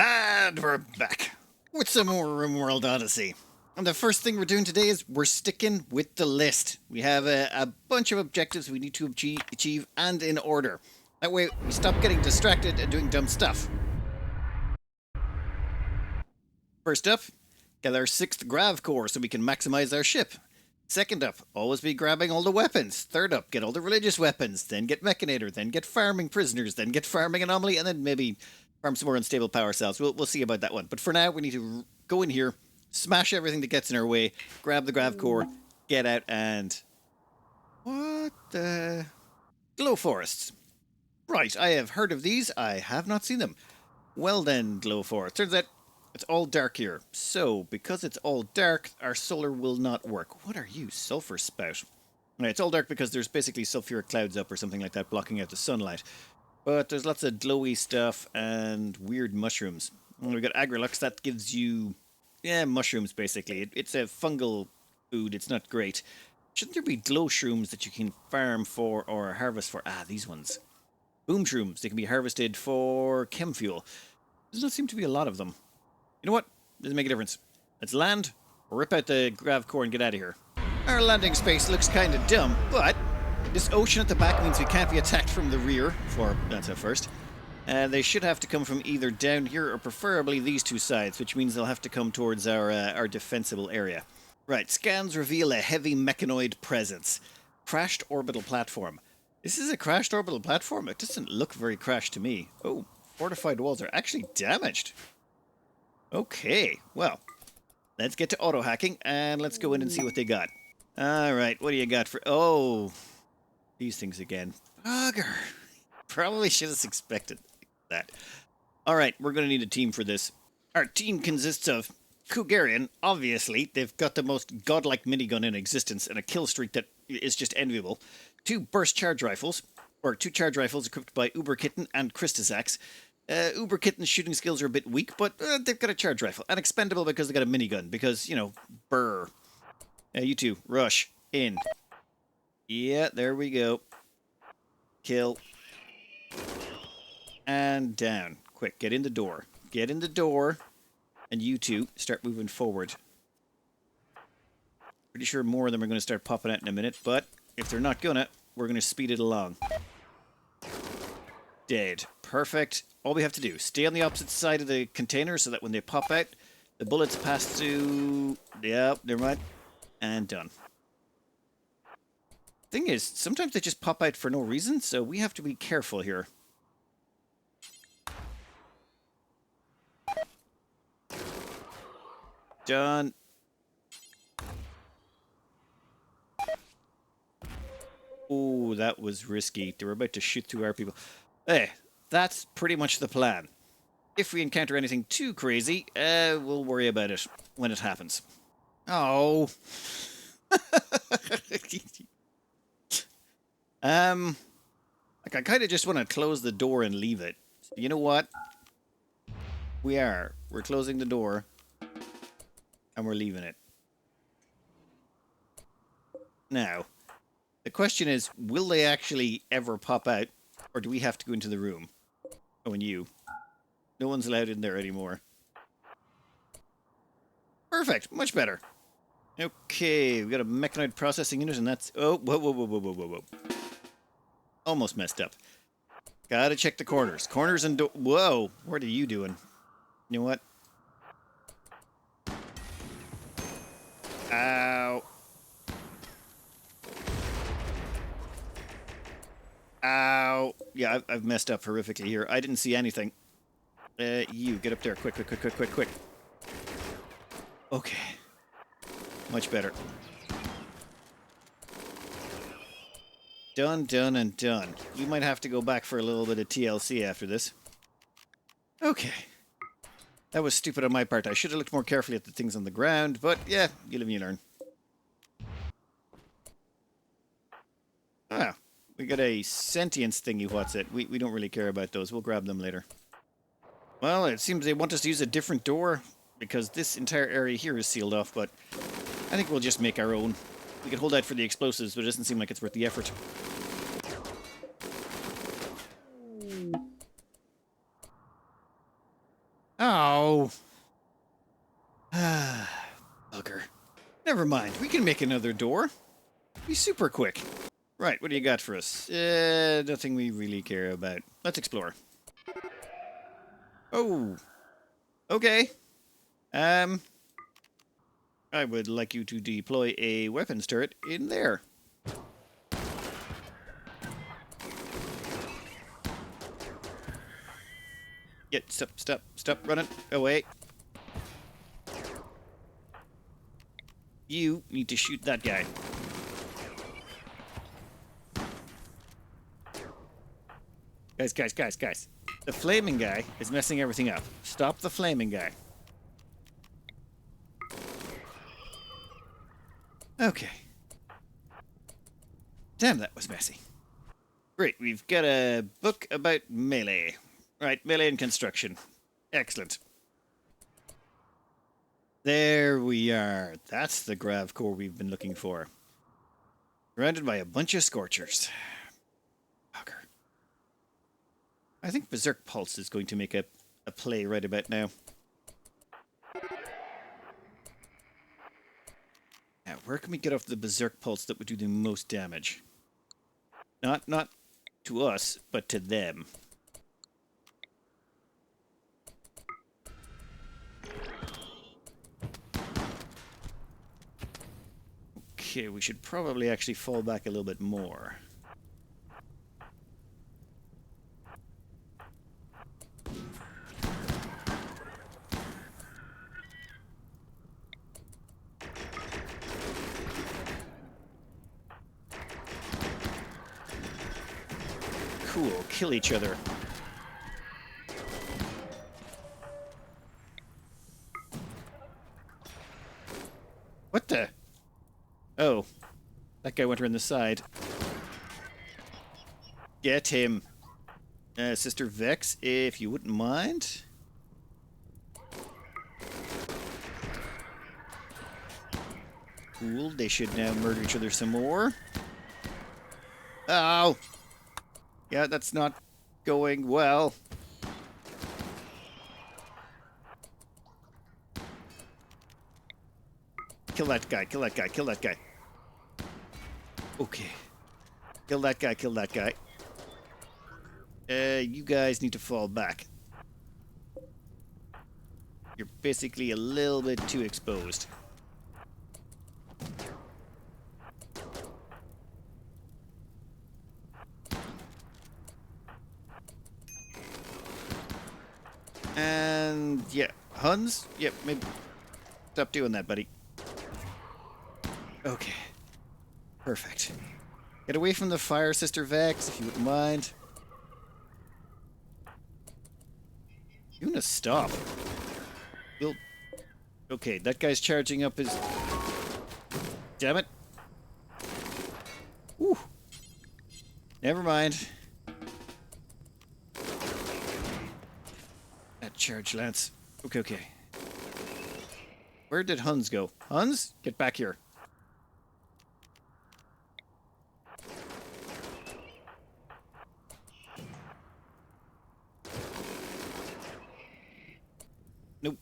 And we're back with some more Rimworld Odyssey. And the first thing we're doing today is we're sticking with the list. We have a bunch of objectives we need to achieve and in order. That way we stop getting distracted and doing dumb stuff. First up, get our 6th grav core so we can maximize our ship. Second up, always be grabbing all the weapons. Third up, get all the religious weapons. Then get Mechanator. Then get farming prisoners. Then get farming anomaly. And then maybe farm some more unstable power cells. We'll see about that one. But for now, we need to go in here, smash everything that gets in our way, grab the grav core, get out, and... What the... Glow forests. Right, I have heard of these. I have not seen them. Well then, glow forest. Turns out it's all dark here. So, because it's all dark, our solar will not work. What are you, sulfur spout? Right, it's all dark because there's basically sulfuric clouds up or something like that blocking out the sunlight. But there's lots of glowy stuff and weird mushrooms. And we've got Agrilux, that gives you... Yeah, mushrooms, basically. It's a fungal food, it's not great. Shouldn't there be glow shrooms that you can farm for or harvest for? Ah, these ones. Boom shrooms, they can be harvested for chem fuel. There doesn't seem to be a lot of them. You know what? Doesn't make a difference. Let's land, rip out the grav core and get out of here. Our landing space looks kind of dumb, but this ocean at the back means we can't be attacked from the rear, or that's at first. They should have to come from either down here or preferably these two sides, which means they'll have to come towards our defensible area. Right, scans reveal a heavy mechanoid presence. Crashed orbital platform. This is a crashed orbital platform? It doesn't look very crashed to me. Oh, fortified walls are actually damaged. Okay, well, let's get to auto-hacking, and let's go in and see what they got. Alright, what do you got for... Oh, these things again. Bugger. Probably should have expected that. Alright, we're going to need a team for this. Our team consists of Kugarian, obviously. They've got the most godlike minigun in existence and a kill streak that is just enviable. 2 burst charge rifles, or 2 charge rifles equipped by Uber Kitten and Christosax. Uber Kitten's shooting skills are a bit weak, but they've got a charge rifle. And expendable because they've got a minigun, because, you know, brr. You two, rush in. Yeah, there we go. Kill. And down. Quick, get in the door. Get in the door. And you two, start moving forward. Pretty sure more of them are going to start popping out in a minute, but if they're not gonna, we're going to speed it along. Dead. Perfect. All we have to do, stay on the opposite side of the container so that when they pop out, the bullets pass through... Yep, never mind. And done. Thing is, sometimes they just pop out for no reason, so we have to be careful here. Done. Oh, that was risky. They were about to shoot through our people. Hey, that's pretty much the plan. If we encounter anything too crazy, we'll worry about it when it happens. Oh. Like, I kind of just want to close the door and leave it. So you know what? We're closing the door. And we're leaving it. Now, the question is, will they actually ever pop out? Or do we have to go into the room? Oh, and you. No one's allowed in there anymore. Perfect. Much better. Okay, we got a mechanoid processing unit, and that's... Oh, whoa. Almost messed up. Gotta check the corners. Corners and... Whoa! What are you doing? You know what? Ow. Ow. Yeah, I've messed up horrifically here. I didn't see anything. You, get up there. Quick. Okay. Much better. Done, and done. We might have to go back for a little bit of TLC after this. Okay. That was stupid on my part. I should have looked more carefully at the things on the ground, but yeah, you live and you learn. Ah, we got a sentience thingy, what's it? We don't really care about those. We'll grab them later. Well, it seems they want us to use a different door, because this entire area here is sealed off, but I think we'll just make our own. We could hold out for the explosives, but it doesn't seem like it's worth the effort. Oh. Bugger. Never mind. We can make another door. Be super quick. Right, what do you got for us? Nothing we really care about. Let's explore. Oh. Okay. I would like you to deploy a weapons turret in there. Stop running away. You need to shoot that guy. Guys. The flaming guy is messing everything up. Stop the flaming guy. Okay. Damn, that was messy. Great, we've got a book about melee. Right, melee and construction. Excellent. There we are. That's the grav core we've been looking for. Surrounded by a bunch of scorchers. Bugger. I think Berserk Pulse is going to make a play right about now. Now, where can we get off the Berserk Pulse that would do the most damage? Not to us, but to them. Okay, we should probably actually fall back a little bit more. Cool, kill each other. What the? Oh, that guy went around the side. Get him. Sister Vex, if you wouldn't mind. Cool, they should now murder each other some more. Oh! Yeah, that's not going well. Kill that guy. Okay. Kill that guy. You guys need to fall back. You're basically a little bit too exposed. And yeah, Huns? Yep, maybe stop doing that, buddy. Okay. Perfect. Get away from the fire, Sister Vex, if you wouldn't mind. You gonna stop? You'll... Okay, that guy's charging up his... Damn it. Whew. Never mind. That charge, Lance. Okay. Where did Huns go? Huns? Get back here. Nope.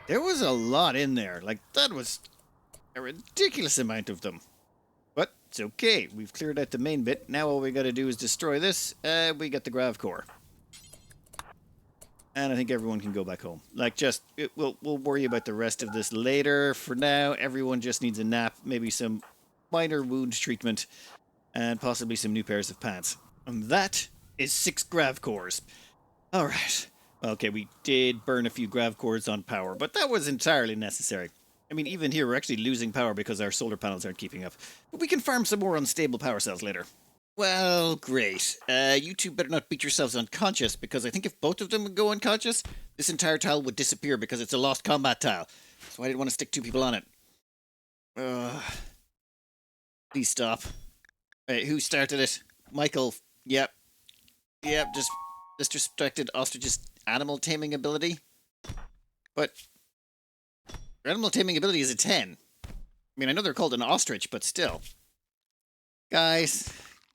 There was a lot in there. Like, that was a ridiculous amount of them. But it's okay. We've cleared out the main bit. Now all we gotta do is destroy this. We got the grav core. And I think everyone can go back home. Like, just, we'll worry about the rest of this later. For now, everyone just needs a nap, maybe some minor wound treatment, and possibly some new pairs of pants. And that is 6 grav cores. Alright. Okay, we did burn a few grav cores on power, but that was entirely necessary. I mean, even here, we're actually losing power because our solar panels aren't keeping up. But we can farm some more unstable power cells later. Well, great. You two better not beat yourselves unconscious, because I think if both of them would go unconscious, this entire tile would disappear because it's a lost combat tile. So I didn't want to stick 2 people on it. Please stop. Hey, who started it? Michael. Yep, just disrespected Ostrich's animal taming ability. But Your animal taming ability is a 10. I mean, I know they're called an ostrich, but still. Guys,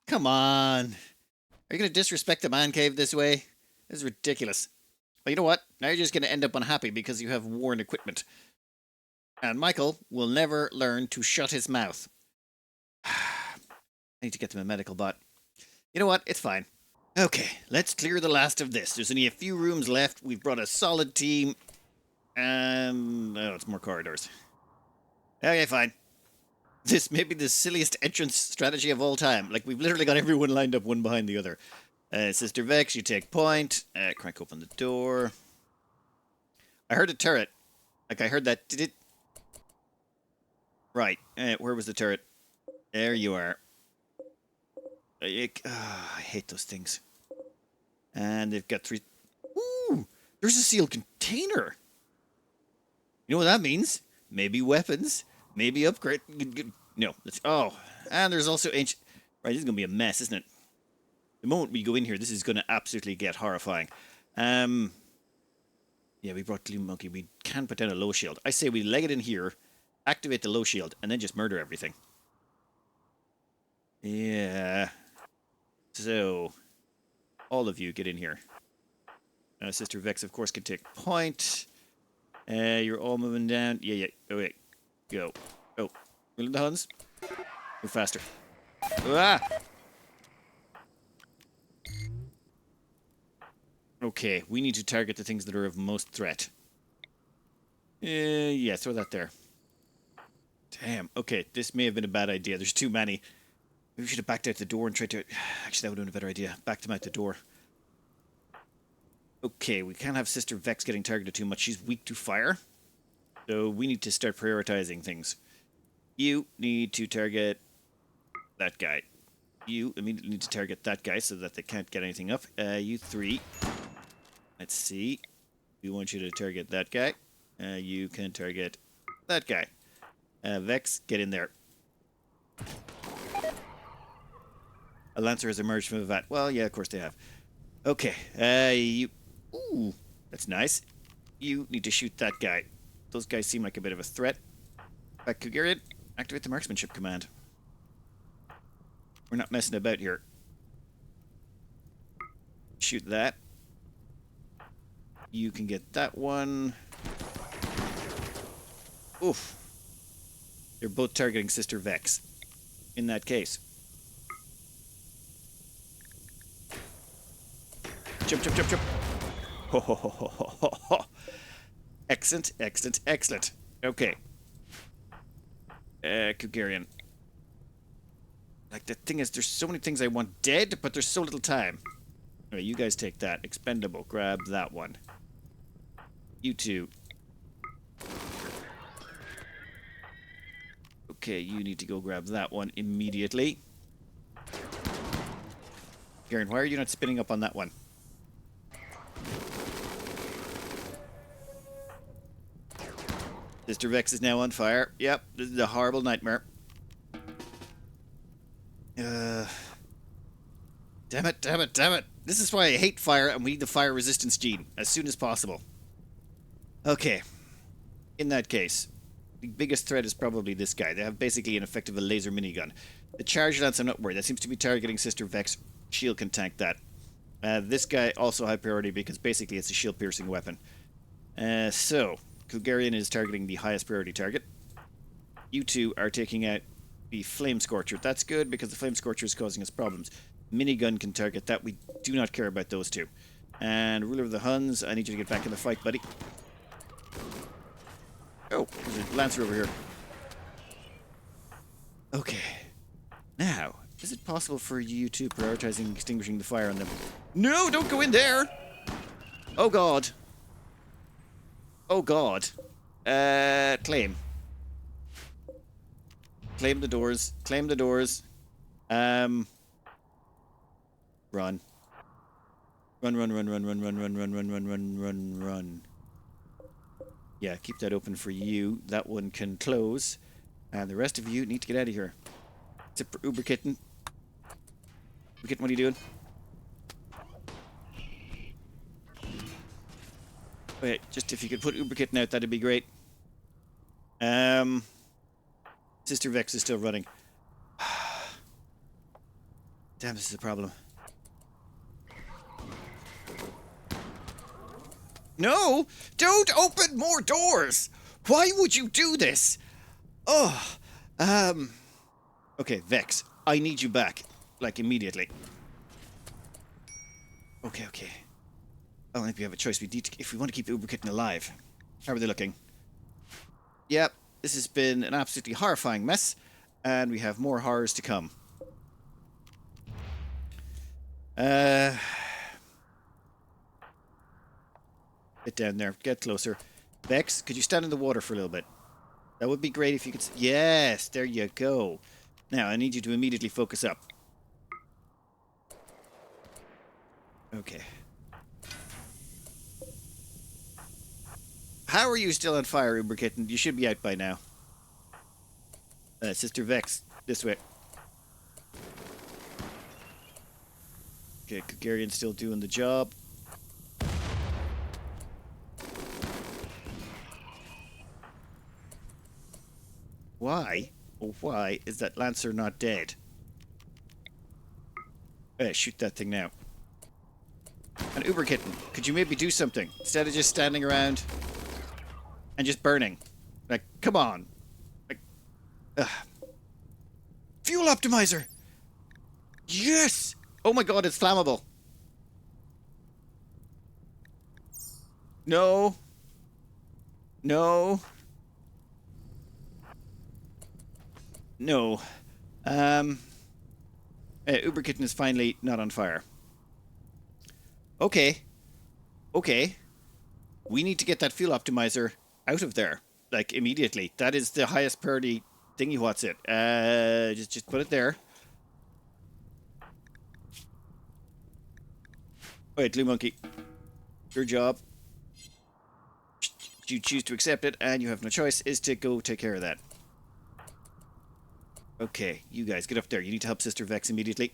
come on. Are you going to disrespect the man cave this way? This is ridiculous. Well, you know what? Now you're just going to end up unhappy because you have worn equipment. And Michael will never learn to shut his mouth. I need to get them a medical bot. You know what? It's fine. Okay, let's clear the last of this. There's only a few rooms left. We've brought a solid team. And... oh, it's more corridors. Okay, fine. This may be the silliest entrance strategy of all time. Like, we've literally got everyone lined up one behind the other. Sister Vex, you take point. Crank open the door. I heard a turret. Like, I heard that... did it... right. Where was the turret? There you are. I hate those things. And they've got 3... ooh! There's a sealed container! You know what that means? Maybe weapons. Maybe upgrade. No. Oh. And there's also ancient... right, this is going to be a mess, isn't it? The moment we go in here, this is going to absolutely get horrifying. Yeah, we brought Gloom Monkey. We can put down a low shield. I say we leg it in here, activate the low shield, and then just murder everything. Yeah. So, all of you get in here. Sister Vex, of course, can take point. You're all moving down. Yeah. Oh, wait. Go. Oh. Will the Huns? Move faster. Ah! Okay, we need to target the things that are of most threat. Yeah, throw that there. Damn. Okay, this may have been a bad idea. There's too many. Maybe we should have backed out the door and tried to... actually, that would have been a better idea. Backed them out the door. Okay, we can't have Sister Vex getting targeted too much. She's weak to fire. So we need to start prioritizing things. You need to target that guy. You immediately need to target that guy so that they can't get anything up. You 3. Let's see. We want you to target that guy. You can target that guy. Vex, get in there. A Lancer has emerged from the vat. Well, yeah, of course they have. Okay. You... ooh, that's nice. You need to shoot that guy. Those guys seem like a bit of a threat. Back Kugarian, activate the marksmanship command. We're not messing about here. Shoot that. You can get that one. Oof. They're both targeting Sister Vex. In that case. Jump. Ho, ho, ho, ho, ho, ho. Excellent. Okay. Kugarian. Like, the thing is, there's so many things I want dead, but there's so little time. Alright, you guys take that. Expendable. Grab that one. You two. Okay, you need to go grab that one immediately. Kugarian, why are you not spinning up on that one? Sister Vex is now on fire. Yep, this is a horrible nightmare. Damn it. This is why I hate fire, and we need the fire resistance gene as soon as possible. Okay. In that case, the biggest threat is probably this guy. They have basically an effective laser minigun. The charge lance, I'm not worried. That seems to be targeting Sister Vex. Shield can tank that. This guy also high priority because basically it's a shield piercing weapon. So... Kugarian is targeting the highest priority target. You two are taking out the Flame Scorcher. That's good because the Flame Scorcher is causing us problems. Minigun can target that. We do not care about those two. And Ruler of the Huns, I need you to get back in the fight, buddy. Oh, there's a Lancer over here. Okay. Now, is it possible for you two prioritizing extinguishing the fire on them? No, don't go in there! Oh, God. Oh, God. Claim. Claim the doors. Claim the doors. Run. Run. Yeah, keep that open for you. That one can close. And the rest of you need to get out of here. Except for Uber Kitten. Uber Kitten, what are you doing? Wait, just if you could put Uber Kitten out, that'd be great. Sister Vex is still running. Damn, this is a problem. No! Don't open more doors! Why would you do this? Oh, okay, Vex, I need you back. Like, immediately. Okay. I don't think we have a choice. We need to, if we want to keep Uber Kitten alive. How are they looking? Yep, this has been an absolutely horrifying mess, and we have more horrors to come. Get down there. Get closer. Vex, could you stand in the water for a little bit? That would be great if you could... Yes, there you go. Now, I need you to immediately focus up. Okay. How are you still on fire, Uber Kitten? You should be out by now. Sister Vex, this way. Okay, Gagarian's still doing the job. Why? Oh, why is that Lancer not dead? Shoot that thing now. And Uber Kitten, could you maybe do something? Instead of just standing around and just burning. Like, come on. Like, fuel optimizer! Yes! Oh my god, it's flammable. No. No. No. Uber Kitten is finally not on fire. Okay. We need to get that fuel optimizer out of there. Like, immediately. That is the highest priority thingy. What's it? Just put it there. Alright, Blue Monkey. Your job. You choose to accept it, and you have no choice, is to go take care of that. Okay, you guys, get up there. You need to help Sister Vex immediately.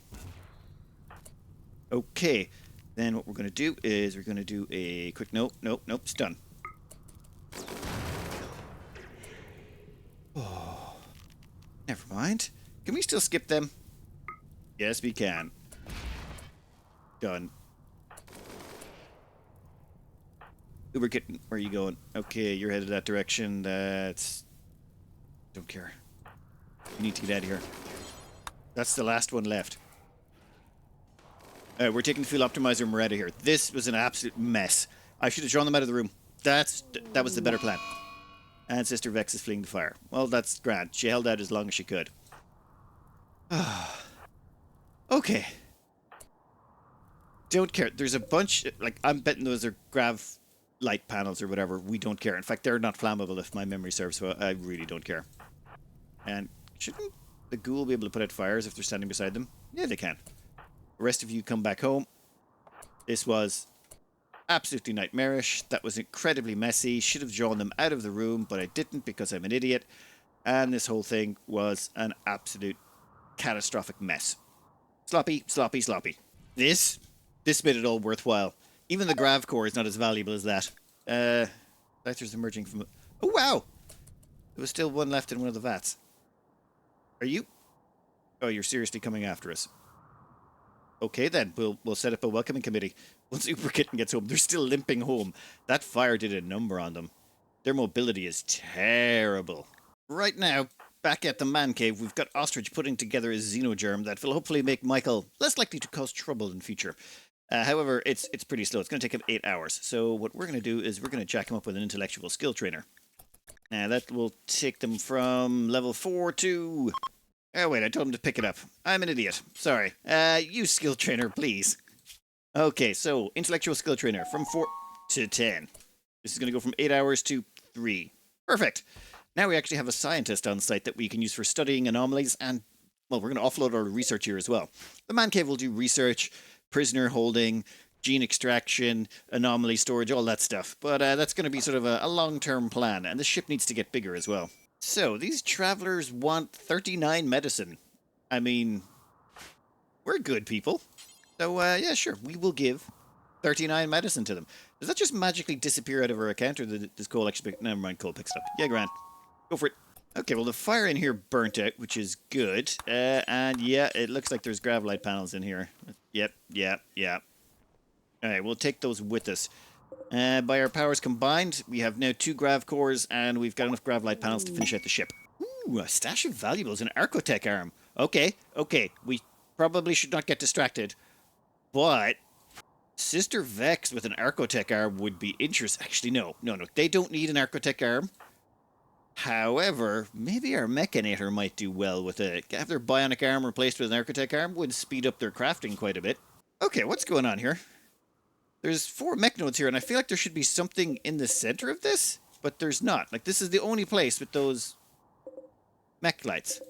Okay, then what we're going to do is we're going to do a quick... Nope, it's done. Oh, never mind. Can we still skip them? Yes, we can. Done. Uber Kitten, where are you going? Okay, you're headed that direction. That's... Don't care. You need to get out of here. That's the last one left. We're taking the fuel optimizer and we're out of here. This was an absolute mess. I should have drawn them out of the room. That was the better plan. And Sister Vex is fleeing the fire. Well, that's grand. She held out as long as she could. Okay. Don't care. There's a bunch... Like, I'm betting those are grav light panels or whatever. We don't care. In fact, they're not flammable if my memory serves, so I really don't care. And shouldn't the ghoul be able to put out fires if they're standing beside them? Yeah, they can. The rest of you come back home. This was absolutely nightmarish. That was incredibly messy. Should have drawn them out of the room, but I didn't because I'm an idiot. And this whole thing was an absolute catastrophic mess. Sloppy. This made it all worthwhile. Even the grav core is not as valuable as that. Lighter's emerging from... Oh, wow! There was still one left in one of the vats. Are you... Oh, you're seriously coming after us. Okay, then. We'll set up a welcoming committee. Once Uber Kitten gets home, they're still limping home. That fire did a number on them. Their mobility is terrible. Right now, back at the man cave, we've got Ostrich putting together a xenogerm that will hopefully make Michael less likely to cause trouble in future. However, it's pretty slow. It's going to take him 8 hours. So what we're going to do is we're going to jack him up with an intellectual skill trainer. Now, that will take them from level 4 to... Oh, wait, I told him to pick it up. I'm an idiot. Sorry. Use skill trainer, please. Okay, so intellectual skill trainer from 4 to 10. This is going to go from 8 hours to 3. Perfect. Now we actually have a scientist on site that we can use for studying anomalies and, well, we're going to offload our research here as well. The man cave will do research, prisoner holding, gene extraction, anomaly storage, all that stuff. But that's going to be sort of a long-term plan, and the ship needs to get bigger as well. So, these travelers want 39 medicine. I mean, we're good people. So, yeah, sure, we will give 39 medicine to them. Does that just magically disappear out of our account, or does Cole actually pick... Never mind, Cole picks it up. Yeah, Grant. Go for it. Okay, well, the fire in here burnt out, which is good. And yeah, it looks like there's grav-light panels in here. Yep, yep, yep. All right, we'll take those with us. By our powers combined, we have now 2 grav cores, and we've got enough grav-light panels to finish out the ship. Ooh, a stash of valuables, an Archotech arm. Okay, okay, we probably should not get distracted, but Sister Vex with an Archotech arm would be interesting. Actually, no, no, no, they don't need an Archotech arm. However, maybe our Mechanator might do well with it. Have their bionic arm replaced with an Architect arm would speed up their crafting quite a bit. Okay, what's going on here? There's 4 mech nodes here, and I feel like there should be something in the center of this, but there's not. Like, this is the only place with those mech lights.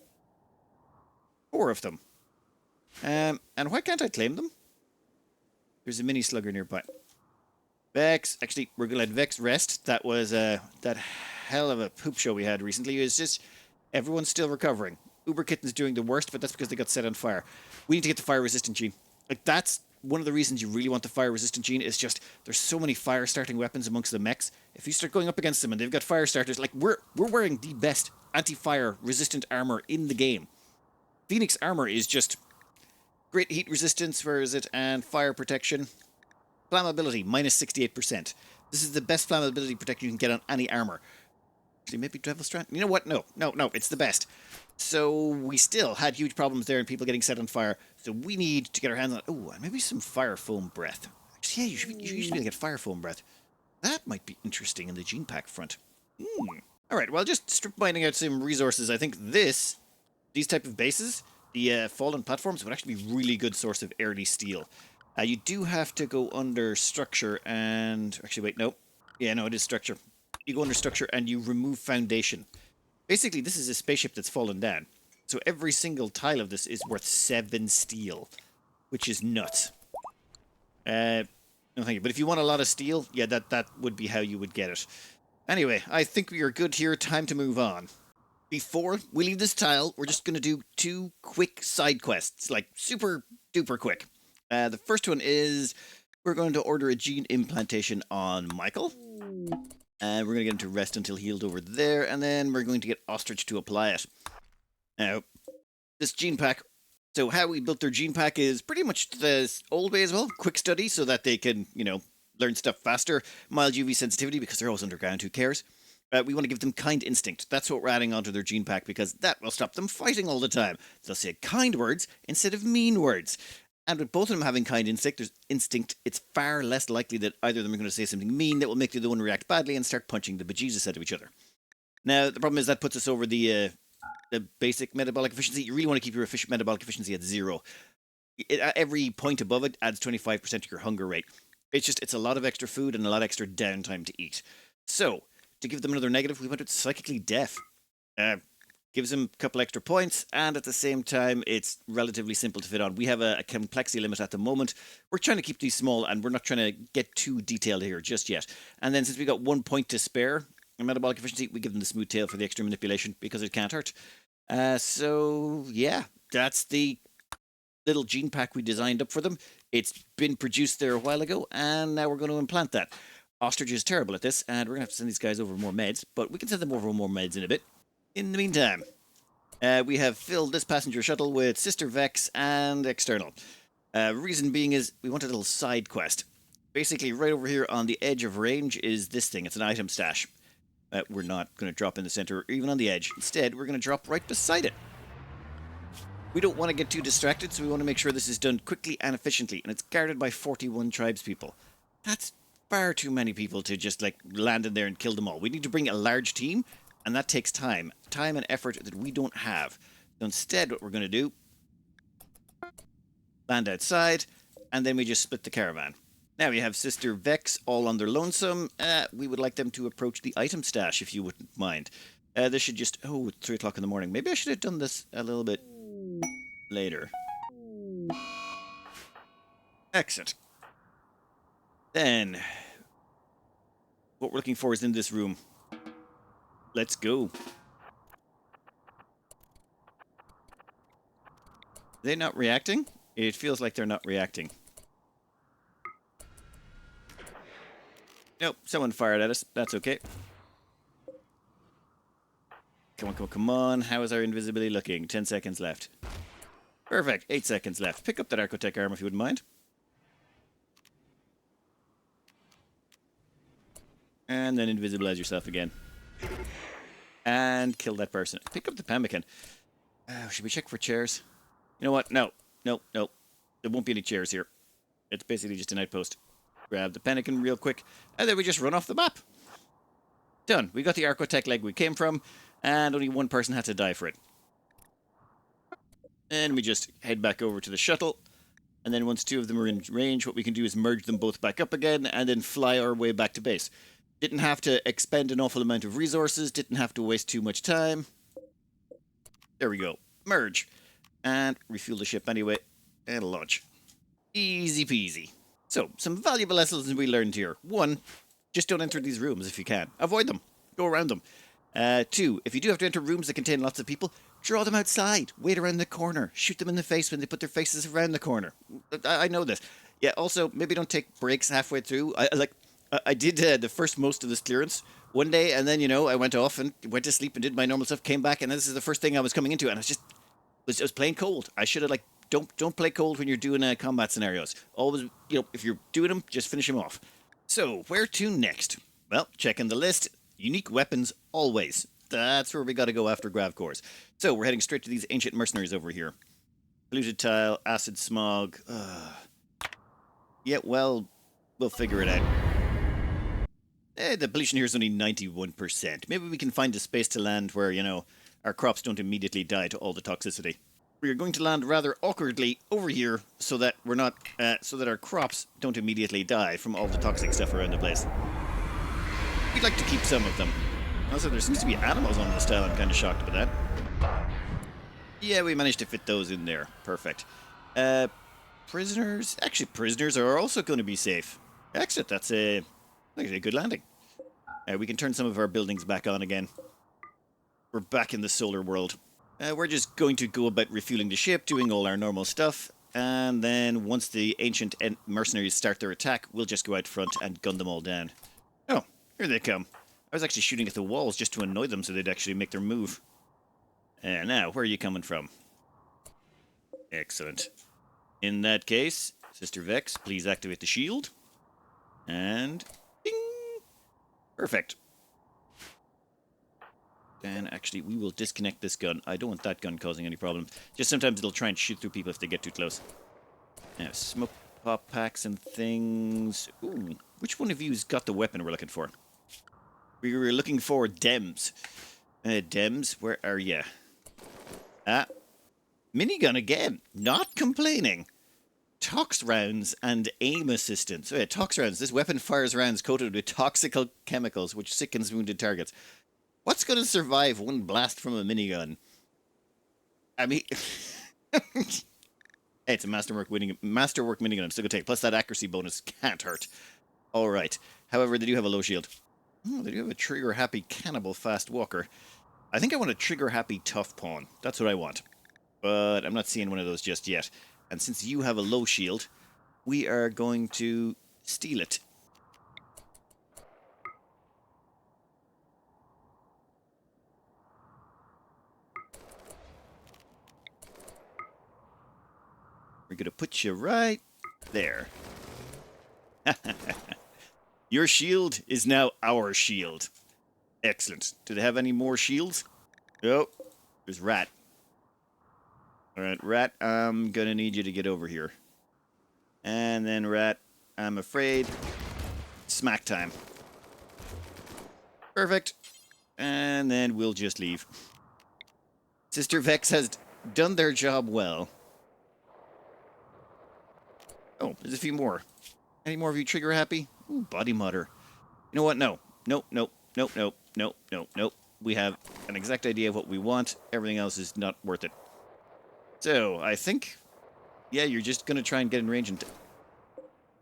4 of them. And why can't I claim them? There's a mini slugger nearby. Vex, actually, we're gonna let Vex rest. That was that hell of a poop show we had recently. It's just everyone's still recovering. Uber Kitten's doing the worst, but that's because they got set on fire. We need to get the fire resistant gene. Like, that's one of the reasons you really want the fire resistant gene. Is just there's so many fire starting weapons amongst the mechs. If you start going up against them and they've got fire starters, like we're wearing the best anti-fire resistant armor in the game. Phoenix armor is just great heat resistance, where is it, and fire protection. Flammability, minus 68%. This is the best flammability protection you can get on any armor. Actually, maybe Devil Strand? You know what? No, no, no, it's the best. So we still had huge problems there and people getting set on fire. So we need to get our hands on... Oh, and maybe some fire foam breath. Actually, yeah, you should be able to get fire foam breath. That might be interesting in the gene pack front. Alright, well, just strip mining out some resources. I think these type of bases, the fallen platforms, would actually be a really good source of early steel. You do have to go under structure and... Actually, wait, no. Yeah, no, it is structure. You go under structure and you remove foundation. Basically, this is a spaceship that's fallen down. So every single tile of this is worth 7 steel, which is nuts. No, thank you. But if you want a lot of steel, yeah, that would be how you would get it. Anyway, I think we are good here. Time to move on. Before we leave this tile, we're just going to do 2 quick side quests, like super duper quick. The first one is we're going to order a gene implantation on Michael. And we're going to get him to rest until healed over there. And then we're going to get Ostrich to apply it. Now, this gene pack. So how we built their gene pack is pretty much the old way as well. Quick study so that they can, learn stuff faster. Mild UV sensitivity because they're always underground. Who cares? We want to give them kind instinct. That's what we're adding onto their gene pack because that will stop them fighting all the time. They'll say kind words instead of mean words. And with both of them having kind instinct, it's far less likely that either of them are going to say something mean that will make the other one react badly and start punching the bejesus out of each other. Now, the problem is that puts us over the basic metabolic efficiency. You really want to keep your metabolic efficiency at 0. At every point above it adds 25% to your hunger rate. It's a lot of extra food and a lot of extra downtime to eat. So, to give them another negative, we went with psychically deaf. Gives them a couple extra points, and at the same time, it's relatively simple to fit on. We have a complexity limit at the moment. We're trying to keep these small, and we're not trying to get too detailed here just yet. And then since we got 1 point to spare in metabolic efficiency, we give them the smooth tail for the extra manipulation because it can't hurt. So, yeah, that's the little gene pack we designed up for them. It's been produced there a while ago, and now we're going to implant that. Ostrich is terrible at this, and we're going to have to send these guys over more meds, but we can send them over more meds in a bit. In the meantime, we have filled this passenger shuttle with Sister Vex and External. Reason being is we want a little side quest. Basically, right over here on the edge of range is this thing. It's an item stash. We're not going to drop in the center or even on the edge. Instead, we're going to drop right beside it. We don't want to get too distracted, so we want to make sure this is done quickly and efficiently. And it's guarded by 41 tribespeople. That's far too many people to just, land in there and kill them all. We need to bring a large team. And that takes time and effort that we don't have. So instead, what we're going to do, land outside, and then we just split the caravan. Now we have Sister Vex all on their lonesome. We would like them to approach the item stash, if you wouldn't mind. This should just... Oh, it's 3 o'clock in the morning. Maybe I should have done this a little bit later. Excellent. Then, what we're looking for is in this room. Let's go. Are they not reacting? It feels like they're not reacting. Nope, someone fired at us. That's okay. Come on, come on, come on. How is our invisibility looking? 10 seconds left. Perfect. 8 seconds left. Pick up that Archotech arm if you wouldn't mind. And then invisibilize yourself again. And kill that person. Pick up the pemmican. Should we check for chairs? You know what? No. No, no. There won't be any chairs here. It's basically just an outpost. Grab the pemmican real quick. And then we just run off the map. Done. We got the Archotech leg we came from. And only one person had to die for it. And we just head back over to the shuttle. And then once 2 of them are in range, what we can do is merge them both back up again. And then fly our way back to base. Didn't have to expend an awful amount of resources. Didn't have to waste too much time. There we go. Merge. And refuel the ship anyway. And launch. Easy peasy. So, some valuable lessons we learned here. 1, just don't enter these rooms if you can. Avoid them. Go around them. 2, if you do have to enter rooms that contain lots of people, draw them outside. Wait around the corner. Shoot them in the face when they put their faces around the corner. I know this. Yeah, also, maybe don't take breaks halfway through. I did most of this clearance one day, and then, I went off and went to sleep and did my normal stuff, came back, and this is the first thing I was coming into, and I was playing cold. I should have, don't play cold when you're doing combat scenarios. Always, if you're doing them, just finish them off. So, where to next? Well, checking the list. Unique weapons, always. That's where we gotta go after grav cores. So, we're heading straight to these ancient mercenaries over here. Polluted tile, acid smog. Yeah, well, we'll figure it out. The pollution here is only 91%. Maybe we can find a space to land where, our crops don't immediately die to all the toxicity. We are going to land rather awkwardly over here so that we're not, so that our crops don't immediately die from all the toxic stuff around the place. We'd like to keep some of them. Also, there seems to be animals on this tile. I'm kind of shocked about that. Yeah, we managed to fit those in there. Perfect. Prisoners? Actually, prisoners are also going to be safe. Excellent. That's a good landing. We can turn some of our buildings back on again. We're back in the solar world. We're just going to go about refueling the ship, doing all our normal stuff, and then once the ancient mercenaries start their attack, we'll just go out front and gun them all down. Oh, here they come. I was actually shooting at the walls just to annoy them so they'd actually make their move. Now, where are you coming from? Excellent. In that case, Sister Vex, please activate the shield. And... ding! Perfect. And actually, we will disconnect this gun. I don't want that gun causing any problems. Just sometimes it'll try and shoot through people if they get too close. Now, smoke pop packs and things. Ooh, which one of you's got the weapon we're looking for? We were looking for Dems. Dems, where are ya? Minigun again. Not complaining. Tox rounds and aim assistance. Tox rounds. This weapon fires rounds coated with toxic chemicals which sickens wounded targets. What's going to survive one blast from a minigun? I mean... hey, it's a masterwork minigun. I'm still going to take. Plus that accuracy bonus can't hurt. Alright. However, they do have a low shield. Oh, they do have a trigger-happy cannibal fast walker. I think I want a trigger-happy tough pawn. That's what I want. But I'm not seeing one of those just yet. And since you have a low shield, we are going to steal it. We're going to put you right there. Your shield is now our shield. Excellent. Do they have any more shields? Nope. There's Rat. Alright, Rat, I'm gonna need you to get over here. And then Rat, I'm afraid, smack time. Perfect. And then we'll just leave. Sister Vex has done their job well. Oh, there's a few more. Any more of you trigger happy? Ooh, body modder. You know what? No. Nope, nope, nope, nope, nope, nope, nope. We have an exact idea of what we want. Everything else is not worth it. So, I think... yeah, you're just going to try and get in range and...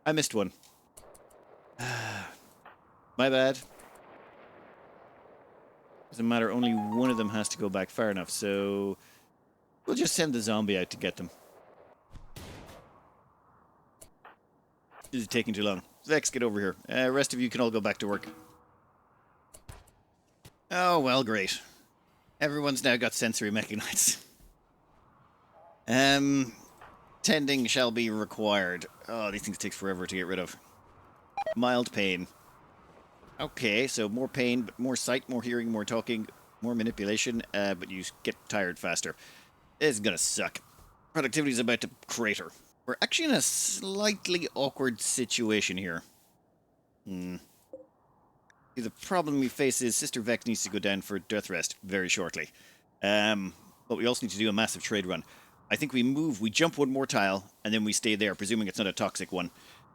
I missed one. My bad. Doesn't matter, only one of them has to go back far enough, so... we'll just send the zombie out to get them. This is taking too long. Vex, get over here. Rest of you can all go back to work. Oh, well, great. Everyone's now got sensory mechanites. Tending shall be required. Oh, these things take forever to get rid of. Mild pain. Okay, so more pain, but more sight, more hearing, more talking, more manipulation, but you get tired faster. This is gonna suck. Productivity's about to crater. We're actually in a slightly awkward situation here. The problem we face is Sister Vex needs to go down for death rest very shortly. But we also need to do a massive trade run. I think we jump one more tile, and then we stay there, presuming it's not a toxic one.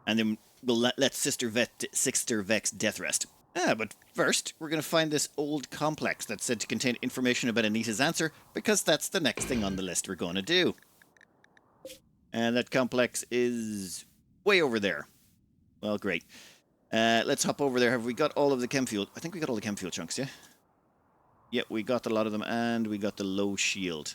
And then we'll let Sister Vex death rest. But first, we're going to find this old complex that's said to contain information about Anita's answer, because that's the next thing on the list we're going to do. And that complex is way over there. Well, great. Let's hop over there. Have we got all of the chem fuel? I think we got all the chem fuel chunks, yeah? Yep, we got a lot of them, and we got the low shield.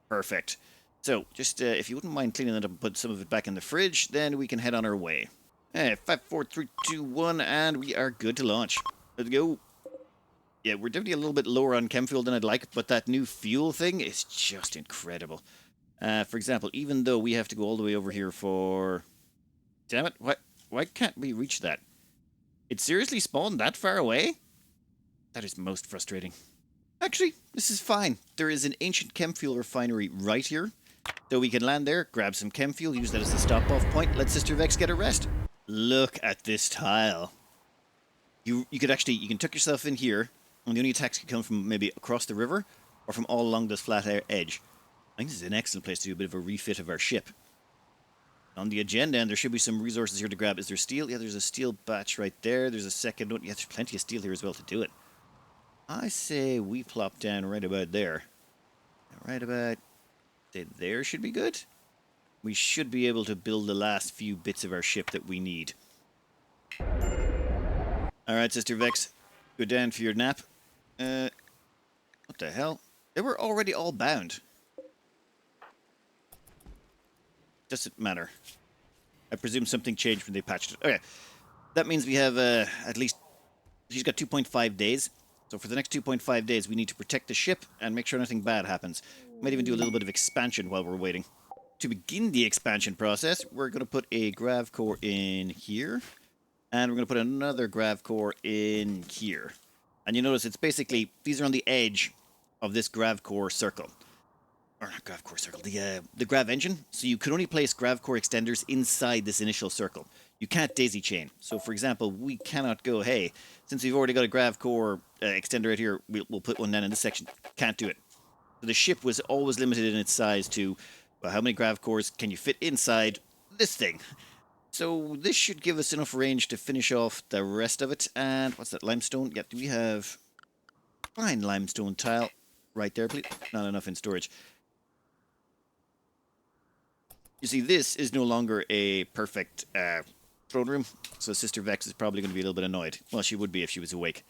Perfect. So, just if you wouldn't mind cleaning that up and put some of it back in the fridge, then we can head on our way. 5, 4, 3, 2, 1, and we are good to launch. Let's go. Yeah, we're definitely a little bit lower on chem fuel than I'd like, but that new fuel thing is just incredible. For example, even though we have to go all the way over here for... Damn it, why can't we reach that? It seriously spawned that far away? That is most frustrating. Actually, this is fine. There is an ancient chem fuel refinery right here. So we can land there, grab some chem fuel, use that as a stop-off point, let Sister Vex get a rest. Look at this tile. You can tuck yourself in here, and the only attacks can come from maybe across the river, or from all along this flat edge. I think this is an excellent place to do a bit of a refit of our ship. On the agenda, and there should be some resources here to grab. Is there steel? Yeah, there's a steel batch right there. There's a second one. Yeah, there's plenty of steel here as well to do it. I say we plop down right about there. Right about there should be good. We should be able to build the last few bits of our ship that we need. Alright, Sister Vex. Go down for your nap. What the hell? They were already all bound. Doesn't matter. I presume something changed when they patched it. Okay. That means we have at least... She's got 2.5 days. So for the next 2.5 days, we need to protect the ship and make sure nothing bad happens. Might even do a little bit of expansion while we're waiting. To begin the expansion process, we're going to put a grav core in here. And we're going to put another grav core in here. And you notice it's basically... These are on the edge of this grav core circle. Or not grav core circle, the grav engine. So you can only place grav core extenders inside this initial circle. You can't daisy chain. So for example, we cannot go, hey, since we've already got a grav core extender right here, we'll put one down in this section. Can't do it. So the ship was always limited in its size to, well, how many grav cores can you fit inside this thing? So this should give us enough range to finish off the rest of it. And what's that, limestone? Yeah, do we have fine limestone tile right there, please? Not enough in storage. You see, this is no longer a perfect throne room, so Sister Vex is probably going to be a little bit annoyed. Well, she would be if she was awake.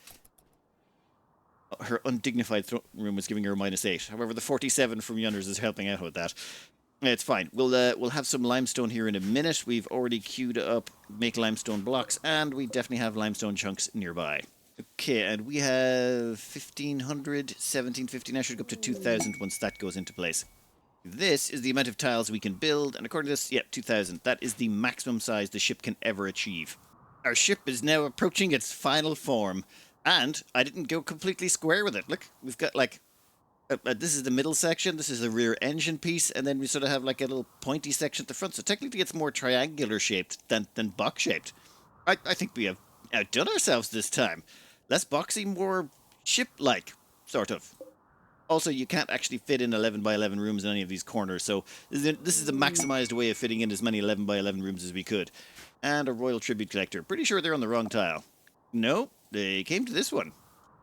Her undignified throne room was giving her a -8. However, the 47 from Yonders is helping out with that. It's fine. We'll have some limestone here in a minute. We've already queued up make limestone blocks, and we definitely have limestone chunks nearby. Okay, and we have 1,500, 1,750. I should go up to 2,000 once that goes into place. This is the amount of tiles we can build, and according to this, yeah, 2,000. That is the maximum size the ship can ever achieve. Our ship is now approaching its final form, and I didn't go completely square with it. Look, we've got like, this is the middle section, this is the rear engine piece, and then we sort of have like a little pointy section at the front, so technically it's more triangular shaped than box shaped. I think we have outdone ourselves this time. Less boxy, more ship-like, sort of. Also, you can't actually fit in 11 by 11 rooms in any of these corners, so this is a maximized way of fitting in as many 11 by 11 rooms as we could. And a Royal Tribute Collector. Pretty sure they're on the wrong tile. No, they came to this one.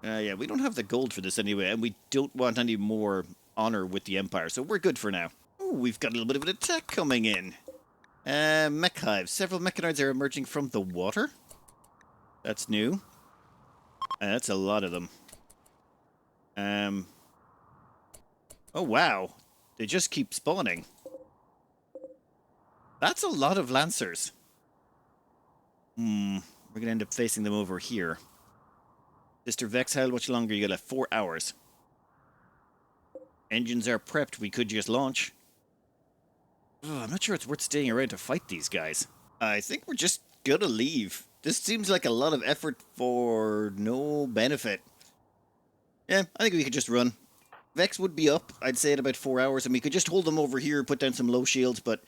Yeah, we don't have the gold for this anyway, and we don't want any more honor with the Empire, so we're good for now. Ooh, we've got a little bit of an attack coming in. Mech hives. Several mechanoids are emerging from the water. That's new. That's a lot of them. Oh, wow. They just keep spawning. That's a lot of Lancers. We're going to end up facing them over here. Sister Vex, how much longer? You got 4 hours. Engines are prepped. We could just launch. Oh, I'm not sure it's worth staying around to fight these guys. I think we're just gonna leave. This seems like a lot of effort for no benefit. Yeah, I think we could just run. Vex would be up, I'd say, in about 4 hours, and we could just hold them over here, put down some low shields, but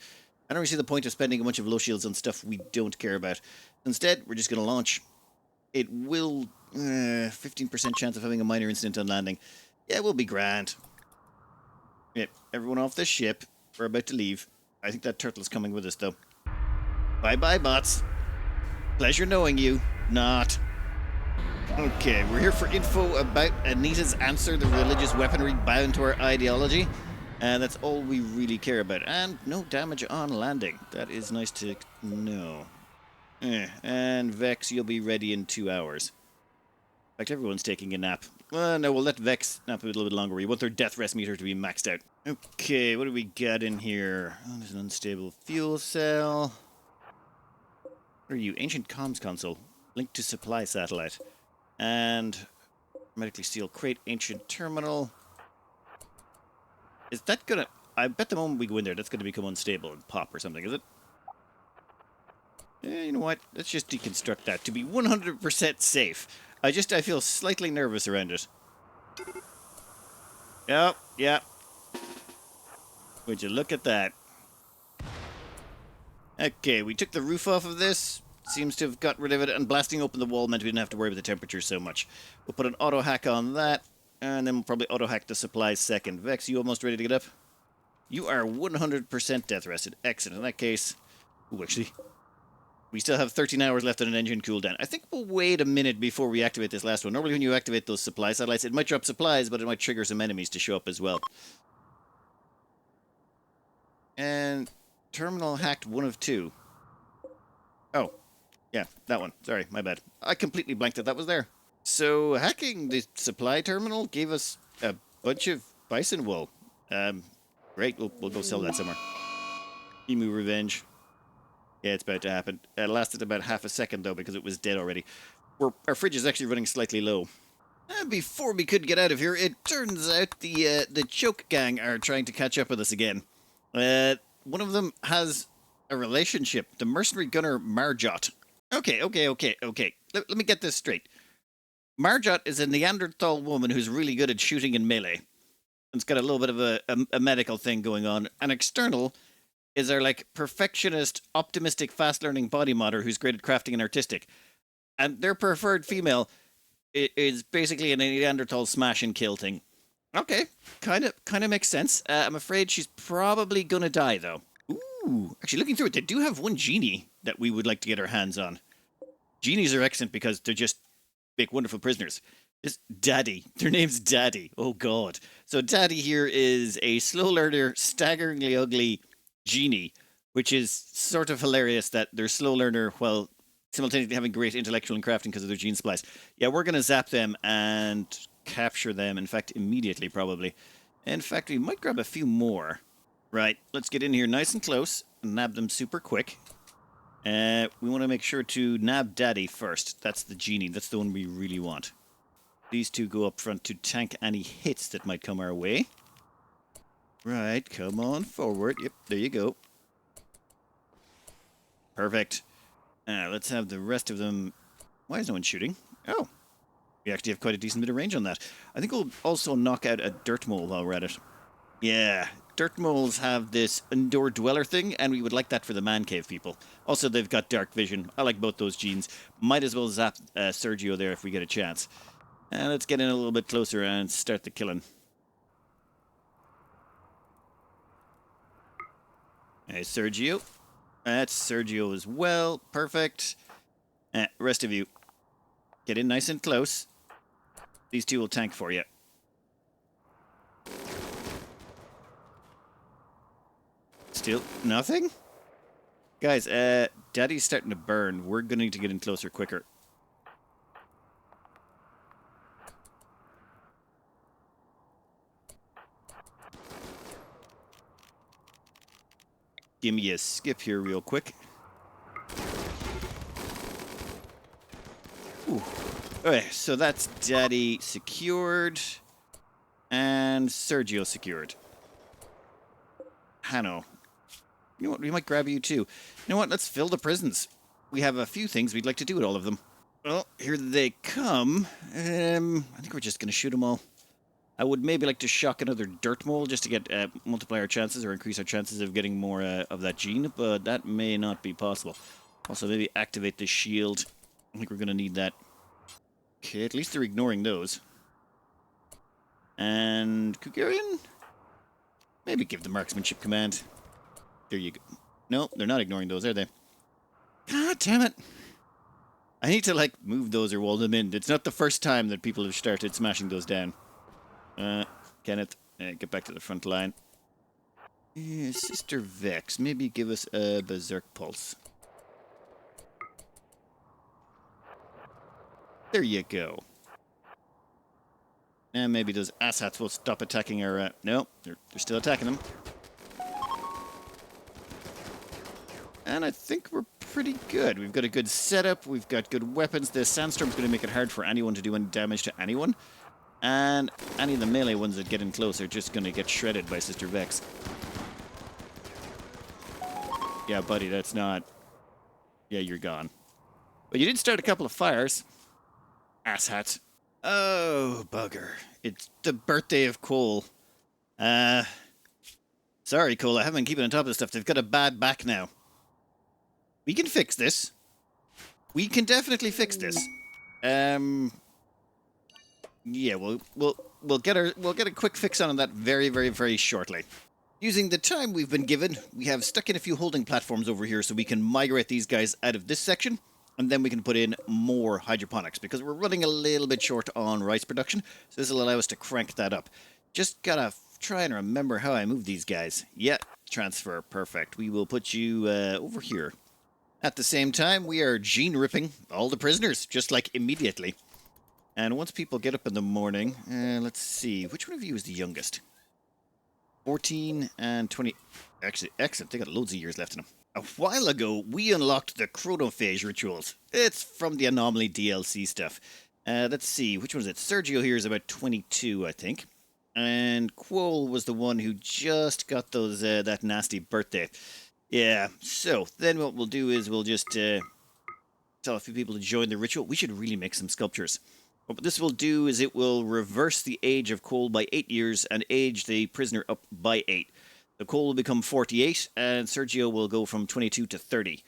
I don't really see the point of spending a bunch of low shields on stuff we don't care about. Instead, we're just going to launch. It will... 15% chance of having a minor incident on landing. Yeah, we'll be grand. Yep, everyone off the ship. We're about to leave. I think that turtle's coming with us, though. Bye-bye, bots. Pleasure knowing you. Not. Okay, we're here for info about Anita's answer, the religious weaponry bound to our ideology. And that's all we really care about. And no damage on landing. That is nice to know. And Vex, you'll be ready in 2 hours. In fact, everyone's taking a nap. Well, no, we'll let Vex nap a little bit longer. We want their death rest meter to be maxed out. Okay, what do we got in here? Oh, there's an unstable fuel cell. What are you? Ancient comms console. Linked to supply satellite. And hermetically sealed crate, ancient terminal. Is that gonna... I bet the moment we go in there, that's gonna become unstable and pop or something, is it? You know what? Let's just deconstruct that to be 100% safe. I feel slightly nervous around it. Yep, yep. Would you look at that? Okay, we took the roof off of this. Seems to have got rid of it, and blasting open the wall meant we didn't have to worry about the temperature so much. We'll put an auto hack on that, and then we'll probably auto hack the supplies second. Vex, you almost ready to get up? You are 100% death rested. Excellent. In that case... Ooh, actually... We still have 13 hours left on an engine cooldown. I think we'll wait a minute before we activate this last one. Normally when you activate those supply satellites, it might drop supplies, but it might trigger some enemies to show up as well. And terminal hacked 1 of 2. Oh, yeah, that one. Sorry, my bad. I completely blanked that was there. So hacking the supply terminal gave us a bunch of bison wool. Great, we'll go sell that somewhere. Emu revenge. Yeah, it's about to happen. It lasted about half a second, though, because it was dead already. Our fridge is actually running slightly low. And before we could get out of here, it turns out the choke gang are trying to catch up with us again. One of them has a relationship. The mercenary gunner Marjot. Okay. Let me get this straight. Marjot is a Neanderthal woman who's really good at shooting in melee. It's got a little bit of a medical thing going on. An external is our, like, perfectionist, optimistic, fast-learning body modder who's great at crafting and artistic. And their preferred female is basically a Neanderthal smash and kill thing. Okay, kind of makes sense. I'm afraid she's probably gonna die, though. Ooh, actually, looking through it, they do have one genie that we would like to get our hands on. Genies are excellent because they're just make wonderful prisoners. It's Daddy. Their name's Daddy. Oh, God. So Daddy here is a slow learner, staggeringly ugly genie, which is sort of hilarious that they're slow learner while simultaneously having great intellectual and crafting because of their gene splice. Yeah, we're going to zap them and capture them, in fact, immediately, probably. In fact, we might grab a few more. Right, let's get in here nice and close and nab them super quick. We want to make sure to nab Daddy first. That's the genie. That's the one we really want. These two go up front to tank any hits that might come our way. Right, come on forward. Yep, there you go. Perfect. Let's have the rest of them... Why is no one shooting? Oh. We actually have quite a decent bit of range on that. I think we'll also knock out a dirt mole while we're at it. Yeah, dirt moles have this indoor dweller thing, and we would like that for the man cave people. Also, they've got dark vision. I like both those genes. Might as well zap Sergio there if we get a chance. Let's get in a little bit closer and start the killing. Hey, Sergio. That's Sergio as well. Perfect. Rest of you, get in nice and close. These two will tank for you. Still nothing? Guys, Daddy's starting to burn. We're going to need to get in closer quicker. Give me a skip here real quick. Ooh. Okay, so that's Daddy secured. And And Sergio secured. Hanno. You know what? We might grab you too. You know what? Let's fill the prisons. We have a few things we'd like to do with all of them. Well, here they come. I think we're just going to shoot them all. I would maybe like to shock another dirt mole just to get multiply our chances or increase our chances of getting more of that gene, but that may not be possible. Also, maybe activate the shield. I think we're going to need that. Okay, at least they're ignoring those. And Kugarian? Maybe give the marksmanship command. There you go. No, they're not ignoring those, are they? God damn it. I need to, like, move those or wall them in. It's not the first time that people have started smashing those down. Kenneth, get back to the front line. Sister Vex, maybe give us a Berserk Pulse. There you go. And maybe those asshats will stop attacking our... no, they're still attacking them. And I think we're pretty good. We've got a good setup. We've got good weapons. The Sandstorm's going to make it hard for anyone to do any damage to anyone. And any of the melee ones that get in close are just going to get shredded by Sister Vex. Yeah, buddy, that's not... yeah, you're gone. But you did start a couple of fires. Asshat. Oh, bugger. It's the birthday of Cole. Sorry, Cole, I haven't been keeping on top of this stuff. They've got a bad back now. We can fix this. We can definitely fix this. Yeah, we'll get a quick fix on that very, very, very shortly. Using the time we've been given, we have stuck in a few holding platforms over here so we can migrate these guys out of this section, and then we can put in more hydroponics because we're running a little bit short on rice production, so this will allow us to crank that up. Just gotta try and remember how I move these guys. Yeah, transfer, perfect. We will put you over here. At the same time, we are gene ripping all the prisoners, just like immediately. And once people get up in the morning, let's see, which one of you is the youngest? 14 and 20. Actually, excellent. They got loads of years left in them. A while ago, we unlocked the chronophage rituals. It's from the Anomaly DLC stuff. Let's see, which one is it? Sergio here is about 22, I think. And Quoll was the one who just got those that nasty birthday. Yeah, so then what we'll do is we'll just tell a few people to join the ritual. We should really make some sculptures. What this will do is it will reverse the age of Cole by 8 years and age the prisoner up by 8. So Cole will become 48 and Sergio will go from 22 to 30.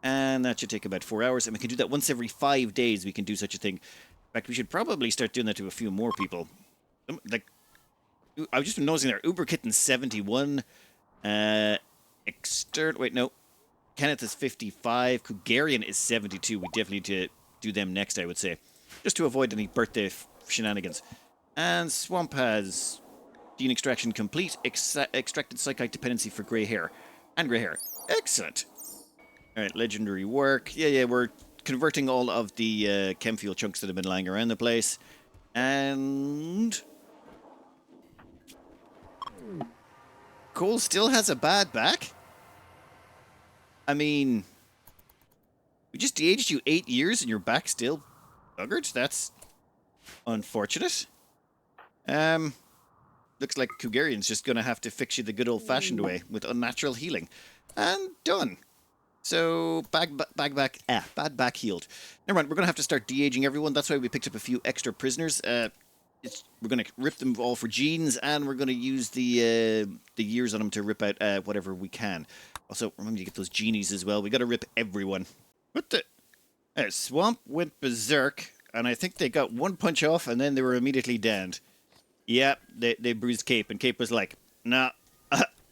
And that should take about 4 hours. And we can do that once every 5 days. We can do such a thing. In fact, we should probably start doing that to a few more people. Like, I've just been noticing there. Uber Kitten 71. Wait, no. Kenneth is 55. Kugarian is 72. We definitely need to do them next, I would say. Just to avoid any birthday shenanigans. And Swamp has gene extraction complete. Extracted psychic dependency for grey hair. And grey hair. Excellent. Alright, legendary work. Yeah, we're converting all of the chem fuel chunks that have been lying around the place. And... Cole still has a bad back? I mean... We just de-aged you 8 years and your back still... buggered? That's unfortunate. Looks like Kugarian's just going to have to fix you the good old-fashioned way with unnatural healing. And done. So, bad back healed. Never mind, we're going to have to start de-aging everyone. That's why we picked up a few extra prisoners. We're going to rip them all for genes, and we're going to use the years on them to rip out whatever we can. Also, remember to get those genies as well. We got to rip everyone. What the... Swamp went berserk, and I think they got one punch off, and then they were immediately downed. Yeah, they bruised Cape, and Cape was like, "Nah,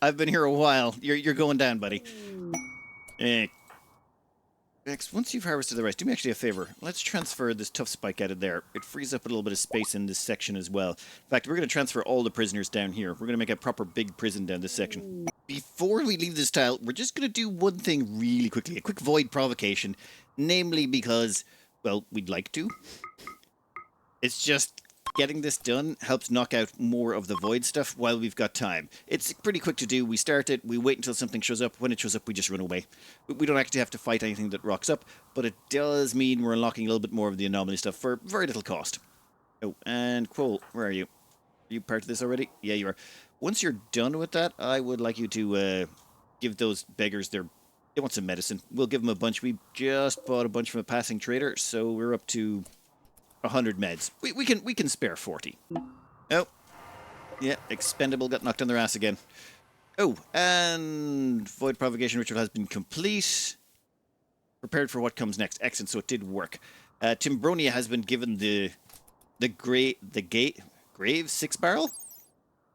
I've been here a while. You're going down, buddy." Next, once you've harvested the rice, do me actually a favor. Let's transfer this tough spike out of there. It frees up a little bit of space in this section as well. In fact, we're going to transfer all the prisoners down here. We're going to make a proper big prison down this section. Before we leave this tile, we're just going to do one thing really quickly. A quick void provocation. Namely because, well, we'd like to. It's just getting this done helps knock out more of the void stuff while we've got time. It's pretty quick to do. We start it, we wait until something shows up. When it shows up, we just run away. We don't actually have to fight anything that rocks up, but it does mean we're unlocking a little bit more of the anomaly stuff for very little cost. Oh, and Quoll, where are you? you part of this already? Yeah, you are. Once you're done with that, I would like you to give those beggars they want some medicine. We'll give them a bunch. We just bought a bunch from a passing trader, so we're up to 100 meds. We can spare 40. Oh, yeah, expendable got knocked on their ass again. Oh, and void provocation ritual has been complete. Prepared for what comes next. Excellent. So it did work. Timbronia has been given the grave 6-barrel.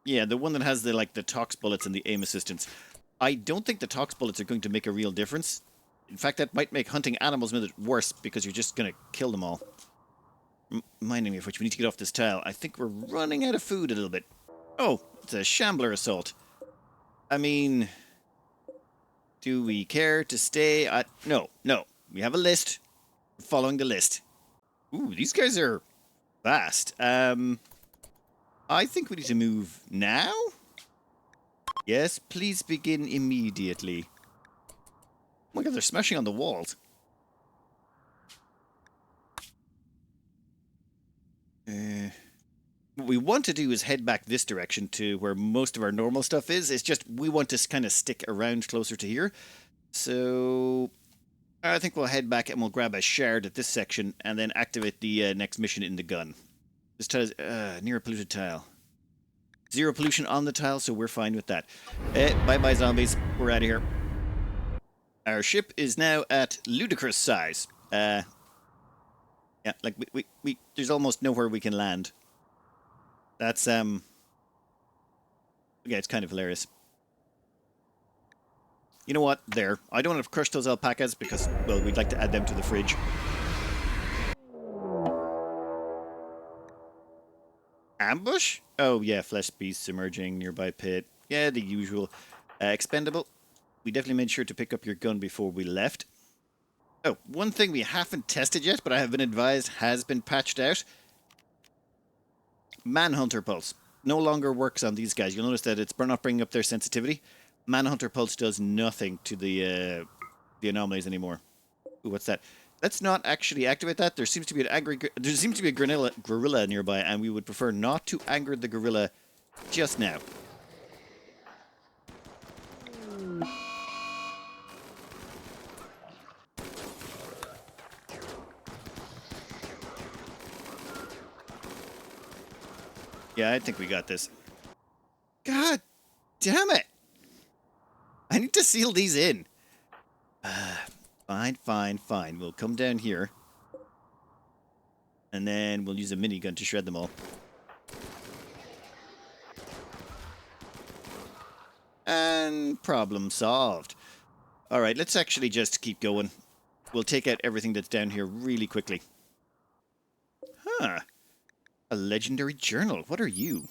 Yeah, the one that has the tox bullets and the aim assistance. I don't think the tox bullets are going to make a real difference. In fact, that might make hunting animals with it worse because you're just going to kill them all. Reminding me of which, we need to get off this tile. I think we're running out of food a little bit. Oh, it's a shambler assault. I mean, do we care to stay at... No. We have a list. We're following the list. Ooh, these guys are fast. I think we need to move now? Yes, please begin immediately. Oh my god, they're smashing on the walls. What we want to do is head back this direction to where most of our normal stuff is. It's just we want to kind of stick around closer to here. So I think we'll head back and we'll grab a shard at this section and then activate the next mission in the gun. This tile is near a polluted tile. 0 pollution on the tile, so we're fine with that. Bye-bye, zombies. We're out of here. Our ship is now at ludicrous size. Yeah, like we there's almost nowhere we can land. That's yeah, it's kind of hilarious. You know what? There. I don't want to crush those alpacas because, well, we'd like to add them to the fridge. Ambush? Oh, yeah, flesh beasts emerging, nearby pit. Yeah, the usual. Expendable. We definitely made sure to pick up your gun before we left. Oh, one thing we haven't tested yet, but I have been advised has been patched out. Manhunter Pulse. No longer works on these guys. You'll notice that it's not bringing up their sensitivity. Manhunter Pulse does nothing to the anomalies anymore. Ooh, what's that? Let's not actually activate that. There seems to be a gorilla nearby, and we would prefer not to anger the gorilla just now. Yeah, I think we got this. God damn it! I need to seal these in. Fine. We'll come down here. And then we'll use a minigun to shred them all. And problem solved. Alright, let's actually just keep going. We'll take out everything that's down here really quickly. Huh. A legendary journal. What are you?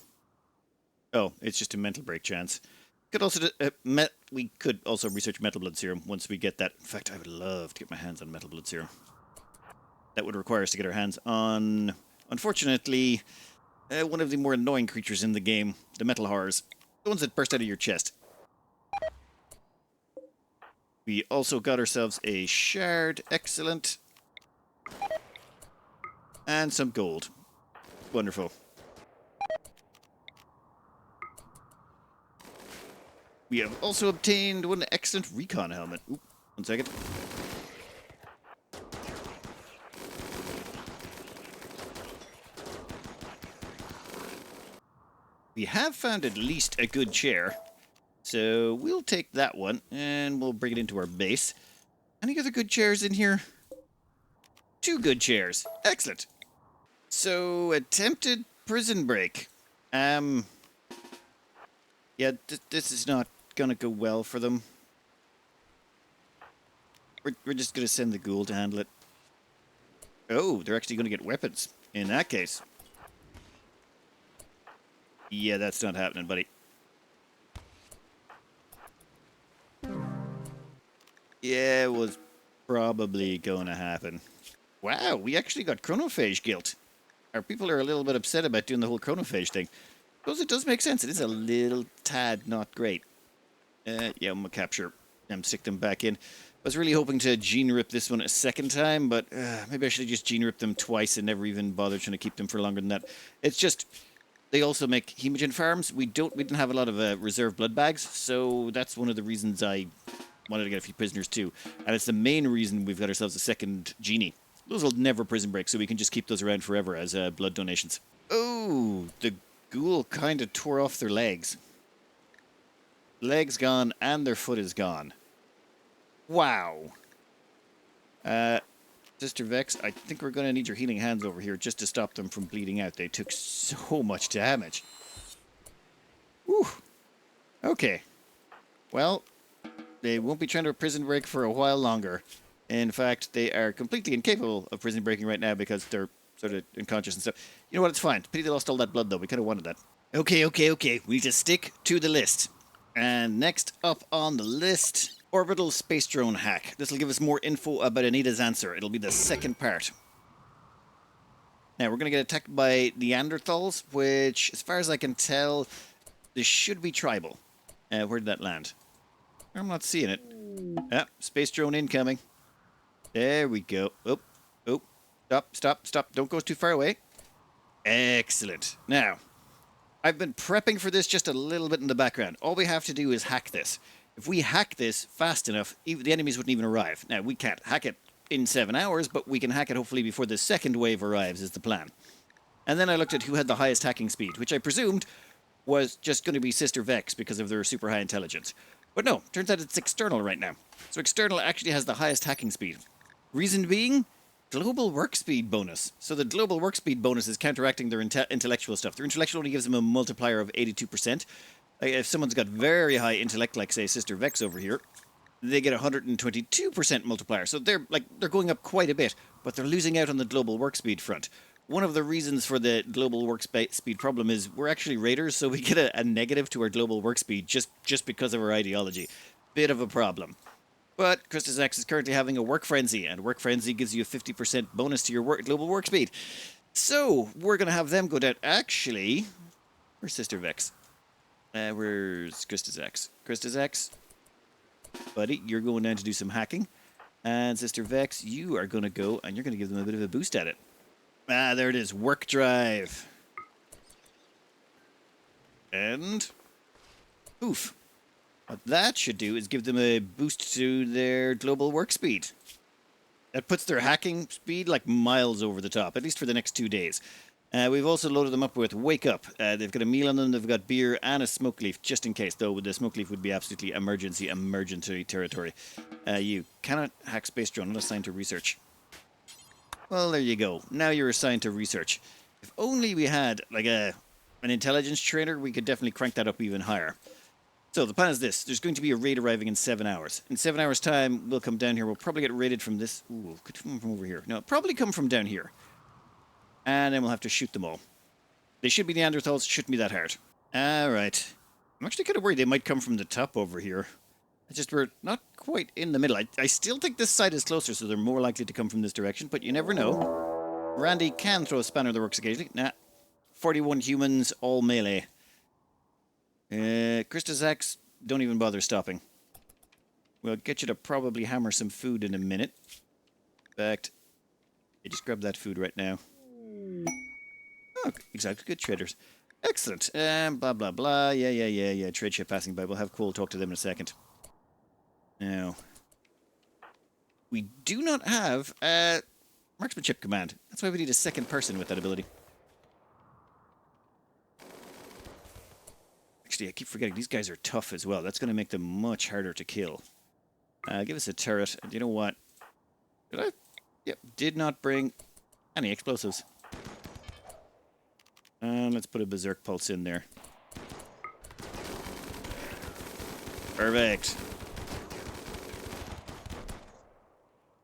Oh, it's just a mental break chance. We could also research Metal Blood Serum once we get that. In fact, I would love to get my hands on Metal Blood Serum. That would require us to get our hands on, unfortunately, one of the more annoying creatures in the game, the metal horrors. The ones that burst out of your chest. We also got ourselves a shard. Excellent. And some gold. Wonderful. We have also obtained one excellent recon helmet. Oop, 1 second. We have found at least a good chair. So we'll take that one and we'll bring it into our base. Any other good chairs in here? 2 good chairs. Excellent. So, attempted prison break. Yeah, this is not gonna go well for them. We're just gonna send the ghoul to handle it. Oh, they're actually gonna get weapons. In that case. Yeah, that's not happening, buddy. Yeah, it was probably gonna happen. Wow, we actually got chronophage guilt. Our people are a little bit upset about doing the whole chronophage thing. Because it does make sense. It is a little tad not great. Yeah, I'm going to capture them, stick them back in. I was really hoping to gene rip this one a second time, but maybe I should have just gene ripped them twice and never even bothered trying to keep them for longer than that. It's just, They also make hemogen farms. We didn't have a lot of reserve blood bags, so that's one of the reasons I wanted to get a few prisoners too. And it's the main reason we've got ourselves a second genie. Those will never prison break, so we can just keep those around forever as blood donations. Oh, the ghoul kind of tore off their legs. Legs gone and their foot is gone. Wow. Sister Vex, I think we're going to need your healing hands over here just to stop them from bleeding out. They took so much damage. Whew. Okay. Well, they won't be trying to prison break for a while longer. In fact, they are completely incapable of prison breaking right now because they're sort of unconscious and stuff. You know what? It's fine. Pity they lost all that blood, though. We kind of wanted that. Okay. We need to stick to the list. And next up on the list, Orbital spacedrone hack. This will give us more info about Anita's answer. It'll be the second part. Now, we're going to get attacked by Neanderthals, which, as far as I can tell, this should be tribal. Where did that land? I'm not seeing it. Ah, space drone incoming. There we go. Oh. Stop. Don't go too far away. Excellent. Now, I've been prepping for this just a little bit in the background. All we have to do is hack this. If we hack this fast enough, the enemies wouldn't even arrive. Now, we can't hack it in 7 hours, but we can hack it hopefully before the second wave arrives is the plan. And then I looked at who had the highest hacking speed, which I presumed was just going to be Sister Vex because of their super high intelligence. But no, turns out it's external right now. So external actually has the highest hacking speed. Reason being, global work speed bonus. So the global work speed bonus is counteracting their intellectual stuff. Their intellectual only gives them a multiplier of 82%. Like if someone's got very high intellect, like say Sister Vex over here, they get a 122% multiplier. So they're going up quite a bit, but they're losing out on the global work speed front. One of the reasons for the global work speed problem is we're actually raiders, so we get a negative to our global work speed just because of our ideology. Bit of a problem. But Christus X is currently having a work frenzy, and work frenzy gives you a 50% bonus to your global work speed. So we're going to have them go down. Actually, where's Sister Vex? Where's Christus X? Christus X, buddy, you're going down to do some hacking. And Sister Vex, you are going to go, and you're going to give them a bit of a boost at it. Ah, there it is. Work drive. And poof. What that should do is give them a boost to their global work speed. That puts their hacking speed like miles over the top, at least for the next 2 days. We've also loaded them up with Wake Up. They've got a meal on them, they've got beer and a smoke leaf, just in case, though the smoke leaf would be absolutely emergency territory. You cannot hack space drone, not assigned to research. Well, there you go. Now you're assigned to research. If only we had like an intelligence trainer, we could definitely crank that up even higher. So the plan is this. There's going to be a raid arriving in 7 hours. In 7 hours' time, we'll come down here. We'll probably get raided from this. Ooh, could come from over here. No, probably come from down here. And then we'll have to shoot them all. They should be Neanderthals. Shouldn't be that hard. All right. I'm actually kind of worried they might come from the top over here. It's just we're not quite in the middle. I still think this side is closer, so they're more likely to come from this direction, but you never know. Randy can throw a spanner that works occasionally. Nah. 41 humans, all melee. Christus X, don't even bother stopping. We'll get you to probably hammer some food in a minute. In fact, just grab that food right now. Oh, exactly. Good traders. Excellent. Blah, blah, blah. Yeah. Trade ship passing by. We'll have Cole talk to them in a second. Now, we do not have a marksmanship command. That's why we need a second person with that ability. Actually, I keep forgetting these guys are tough as well. That's going to make them much harder to kill. Give us a turret. And you know what? Did I? Yep, did not bring any explosives. Let's put a berserk pulse in there. Perfect.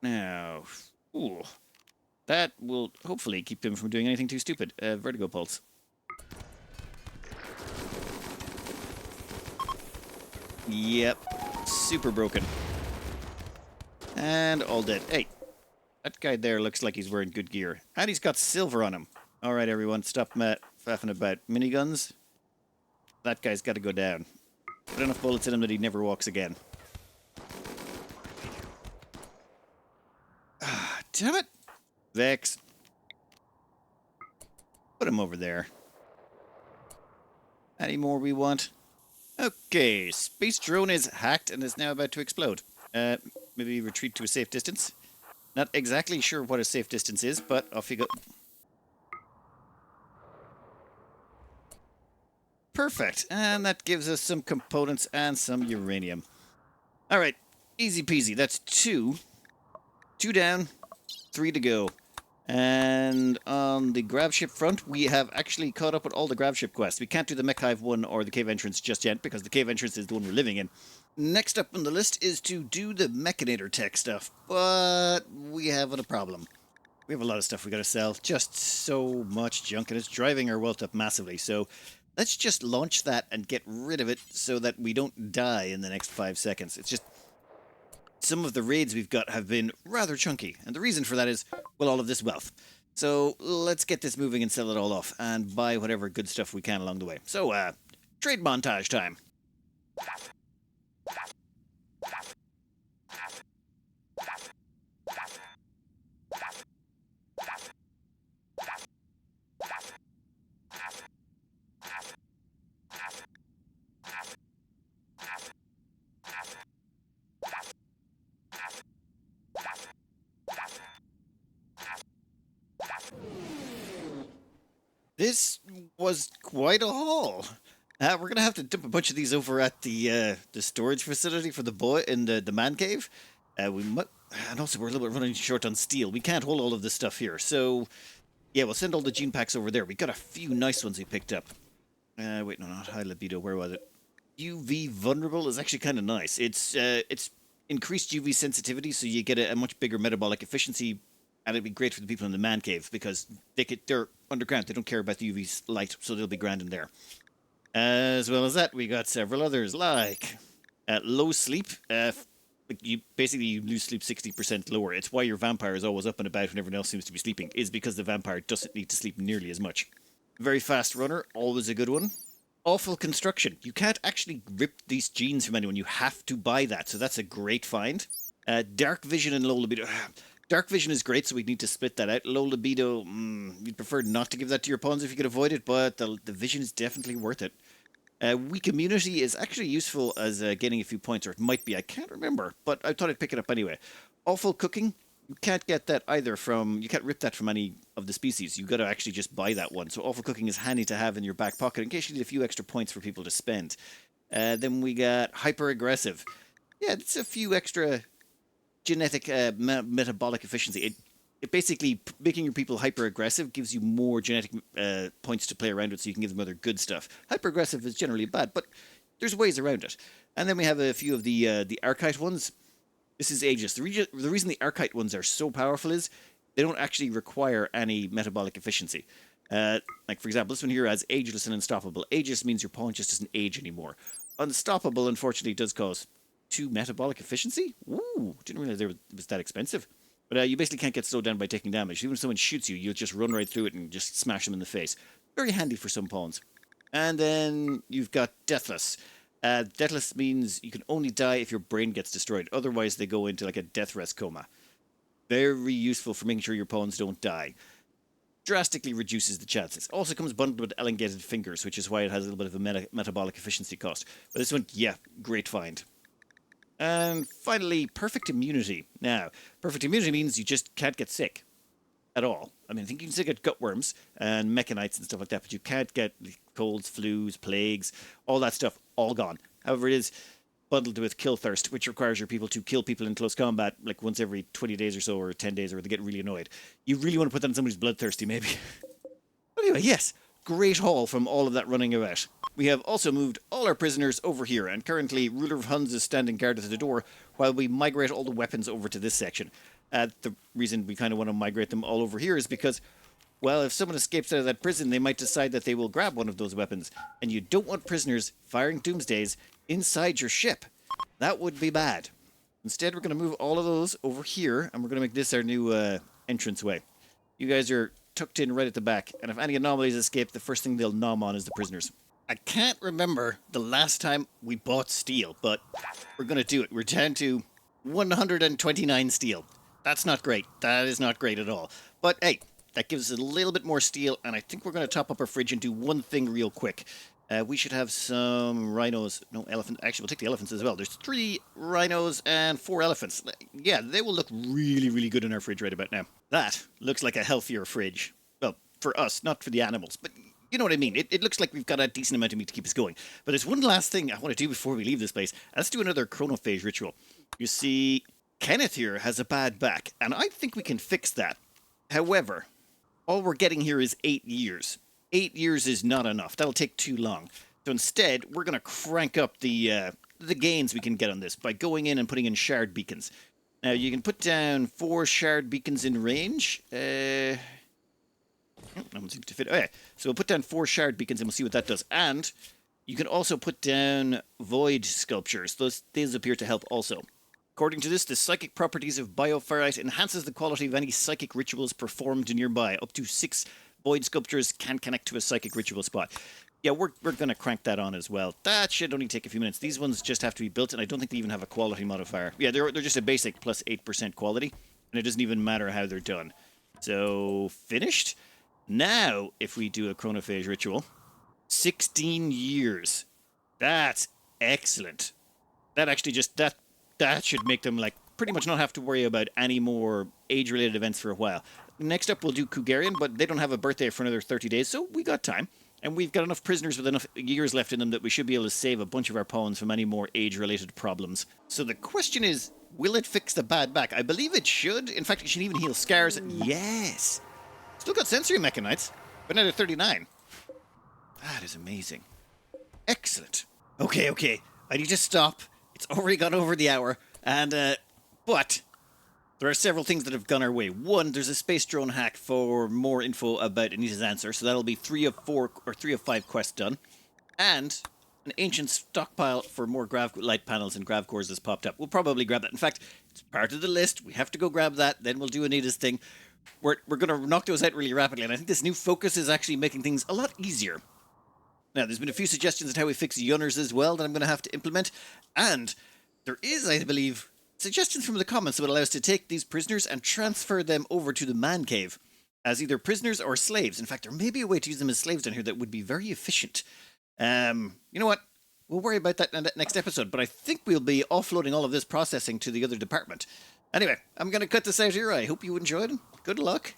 Now, ooh, that will hopefully keep them from doing anything too stupid. Vertigo pulse. Yep, super broken. And all dead. Hey, that guy there looks like he's wearing good gear. And he's got silver on him. Alright everyone, stop faffing about. Miniguns? That guy's got to go down. Put enough bullets in him that he never walks again. Ah, damn it! Vex. Put him over there. Any more we want? Okay, space drone is hacked and is now about to explode. Maybe retreat to a safe distance. Not exactly sure what a safe distance is, but off you go. Perfect, and that gives us some components and some uranium. All right, easy peasy. That's two. Two down, three to go. And on the grav ship front, we have actually caught up with all the grav ship quests. We can't do the Mech Hive one or the cave entrance just yet because the cave entrance is the one we're living in. Next up on the list is to do the Mechanator tech stuff, but we have a problem. We have a lot of stuff we gotta sell, just so much junk, and it's driving our wealth up massively. So let's just launch that and get rid of it so that we don't die in the next 5 seconds. It's just some of the raids we've got have been rather chunky, and the reason for that is, well, all of this wealth. So let's get this moving and sell it all off, and buy whatever good stuff we can along the way. So, trade montage time. This was quite a haul. We're gonna have to dump a bunch of these over at the storage facility for the boy in the man cave. We might, and also we're a little bit running short on steel. We can't hold all of this stuff here, so yeah, we'll send all the gene packs over there. We got a few nice ones we picked up. Wait, no, not high libido. Where was it? UV vulnerable is actually kind of nice. It's increased UV sensitivity, so you get a much bigger metabolic efficiency. And it'd be great for the people in the man cave because they're underground. They don't care about the UV light, so they'll be grand in there. As well as that, we got several others like low sleep. You lose sleep 60% lower. It's why your vampire is always up and about when everyone else seems to be sleeping. Is because the vampire doesn't need to sleep nearly as much. Very fast runner, always a good one. Awful construction. You can't actually rip these genes from anyone. You have to buy that, so that's a great find. Dark vision and low libido. Dark vision is great, so we need to split that out. Low libido, you'd prefer not to give that to your pawns if you could avoid it, but the vision is definitely worth it. Weak immunity is actually useful as gaining a few points, or it might be. I can't remember, but I thought I'd pick it up anyway. Awful cooking, you can't get that either from... You can't rip that from any of the species. You got to actually just buy that one. So awful cooking is handy to have in your back pocket in case you need a few extra points for people to spend. Then we got hyper aggressive. Yeah, it's a few extra... genetic metabolic efficiency. It basically, making your people hyper-aggressive gives you more genetic points to play around with so you can give them other good stuff. Hyper-aggressive is generally bad, but there's ways around it. And then we have a few of the Archite ones. This is ageless. The reason the Archite ones are so powerful is they don't actually require any metabolic efficiency. Like, for example, this one here has ageless and unstoppable. Ageless means your pawn just doesn't age anymore. Unstoppable, unfortunately, does cause 2 metabolic efficiency? Ooh, didn't realize it was that expensive. But you basically can't get slowed down by taking damage. Even if someone shoots you, you'll just run right through it and just smash them in the face. Very handy for some pawns. And then you've got Deathless. Deathless means you can only die if your brain gets destroyed. Otherwise, they go into like a death rest coma. Very useful for making sure your pawns don't die. Drastically reduces the chances. Also comes bundled with elongated fingers, which is why it has a little bit of a metabolic efficiency cost. But this one, yeah, great find. And finally, perfect immunity. Now, perfect immunity means you just can't get sick at all. I mean, I think you can still get gutworms and mechanites and stuff like that, but you can't get colds, flus, plagues, all that stuff, all gone. However, it is bundled with kill thirst, which requires your people to kill people in close combat like once every 20 days or so, or 10 days, or they get really annoyed. You really want to put that on somebody who's bloodthirsty, maybe. But anyway, yes, great haul from all of that running about. We have also moved all our prisoners over here, and currently Ruler of Huns is standing guard at the door while we migrate all the weapons over to this section. The reason we kind of want to migrate them all over here is because, well, if someone escapes out of that prison, they might decide that they will grab one of those weapons, and you don't want prisoners firing doomsdays inside your ship. That would be bad. Instead, we're going to move all of those over here, and we're going to make this our new entranceway. You guys are tucked in right at the back, and if any anomalies escape, the first thing they'll nom on is the prisoners. I can't remember the last time we bought steel, but we're going to do it. We're down to 129 steel. That's not great. That is not great at all. But hey, that gives us a little bit more steel, and I think we're going to top up our fridge and do one thing real quick. We should have some rhinos. No, elephant. Actually, we'll take the elephants as well. There's 3 rhinos and 4 elephants. Yeah, they will look really, really good in our fridge right about now. That looks like a healthier fridge. Well, for us, not for the animals, but you know what I mean. It looks like we've got a decent amount of meat to keep us going. But there's one last thing I want to do before we leave this place. Let's do another chronophage ritual. You see, Kenneth here has a bad back, and I think we can fix that. However, all we're getting here is 8 years. 8 years is not enough. That'll take too long. So instead, we're going to crank up the gains we can get on this by going in and putting in shard beacons. Now, you can put down 4 shard beacons in range. No one seems to fit. Okay, so we'll put down 4 shard beacons and we'll see what that does. And you can also put down void sculptures. These appear to help also. According to this, the psychic properties of bioferrite enhances the quality of any psychic rituals performed nearby. Up to 6 void sculptures can connect to a psychic ritual spot. Yeah, we're going to crank that on as well. That should only take a few minutes. These ones just have to be built, and I don't think they even have a quality modifier. Yeah, they're just a basic plus 8% quality, and it doesn't even matter how they're done. So, finished. Now, if we do a chronophage ritual, 16 years. That's excellent. That actually just... That should make them, like, pretty much not have to worry about any more age-related events for a while. Next up, we'll do Kugarian, but they don't have a birthday for another 30 days, so we got time. And we've got enough prisoners with enough years left in them that we should be able to save a bunch of our pawns from any more age-related problems. So the question is, will it fix the bad back? I believe it should. In fact, it should even heal scars. Yes! Still got sensory mechanites, but now they're 39. That is amazing. Excellent. Okay. I need to stop. It's already gone over the hour, and, but there are several things that have gone our way. One, there's a space drone hack for more info about Anita's answer, so that'll be 3 of 4 or 3 of 5 quests done. And an ancient stockpile for more grav light panels and grav cores has popped up. We'll probably grab that. In fact, it's part of the list. We have to go grab that, then we'll do Anita's thing. We're going to knock those out really rapidly, and I think this new focus is actually making things a lot easier. Now, there's been a few suggestions on how we fix Yunners as well that I'm going to have to implement. And there is, I believe, suggestions from the comments that would allow us to take these prisoners and transfer them over to the man cave as either prisoners or slaves. In fact, there may be a way to use them as slaves down here that would be very efficient. You know what? We'll worry about that in the next episode, but I think we'll be offloading all of this processing to the other department. Anyway, I'm going to cut this out here. I hope you enjoyed. Good luck.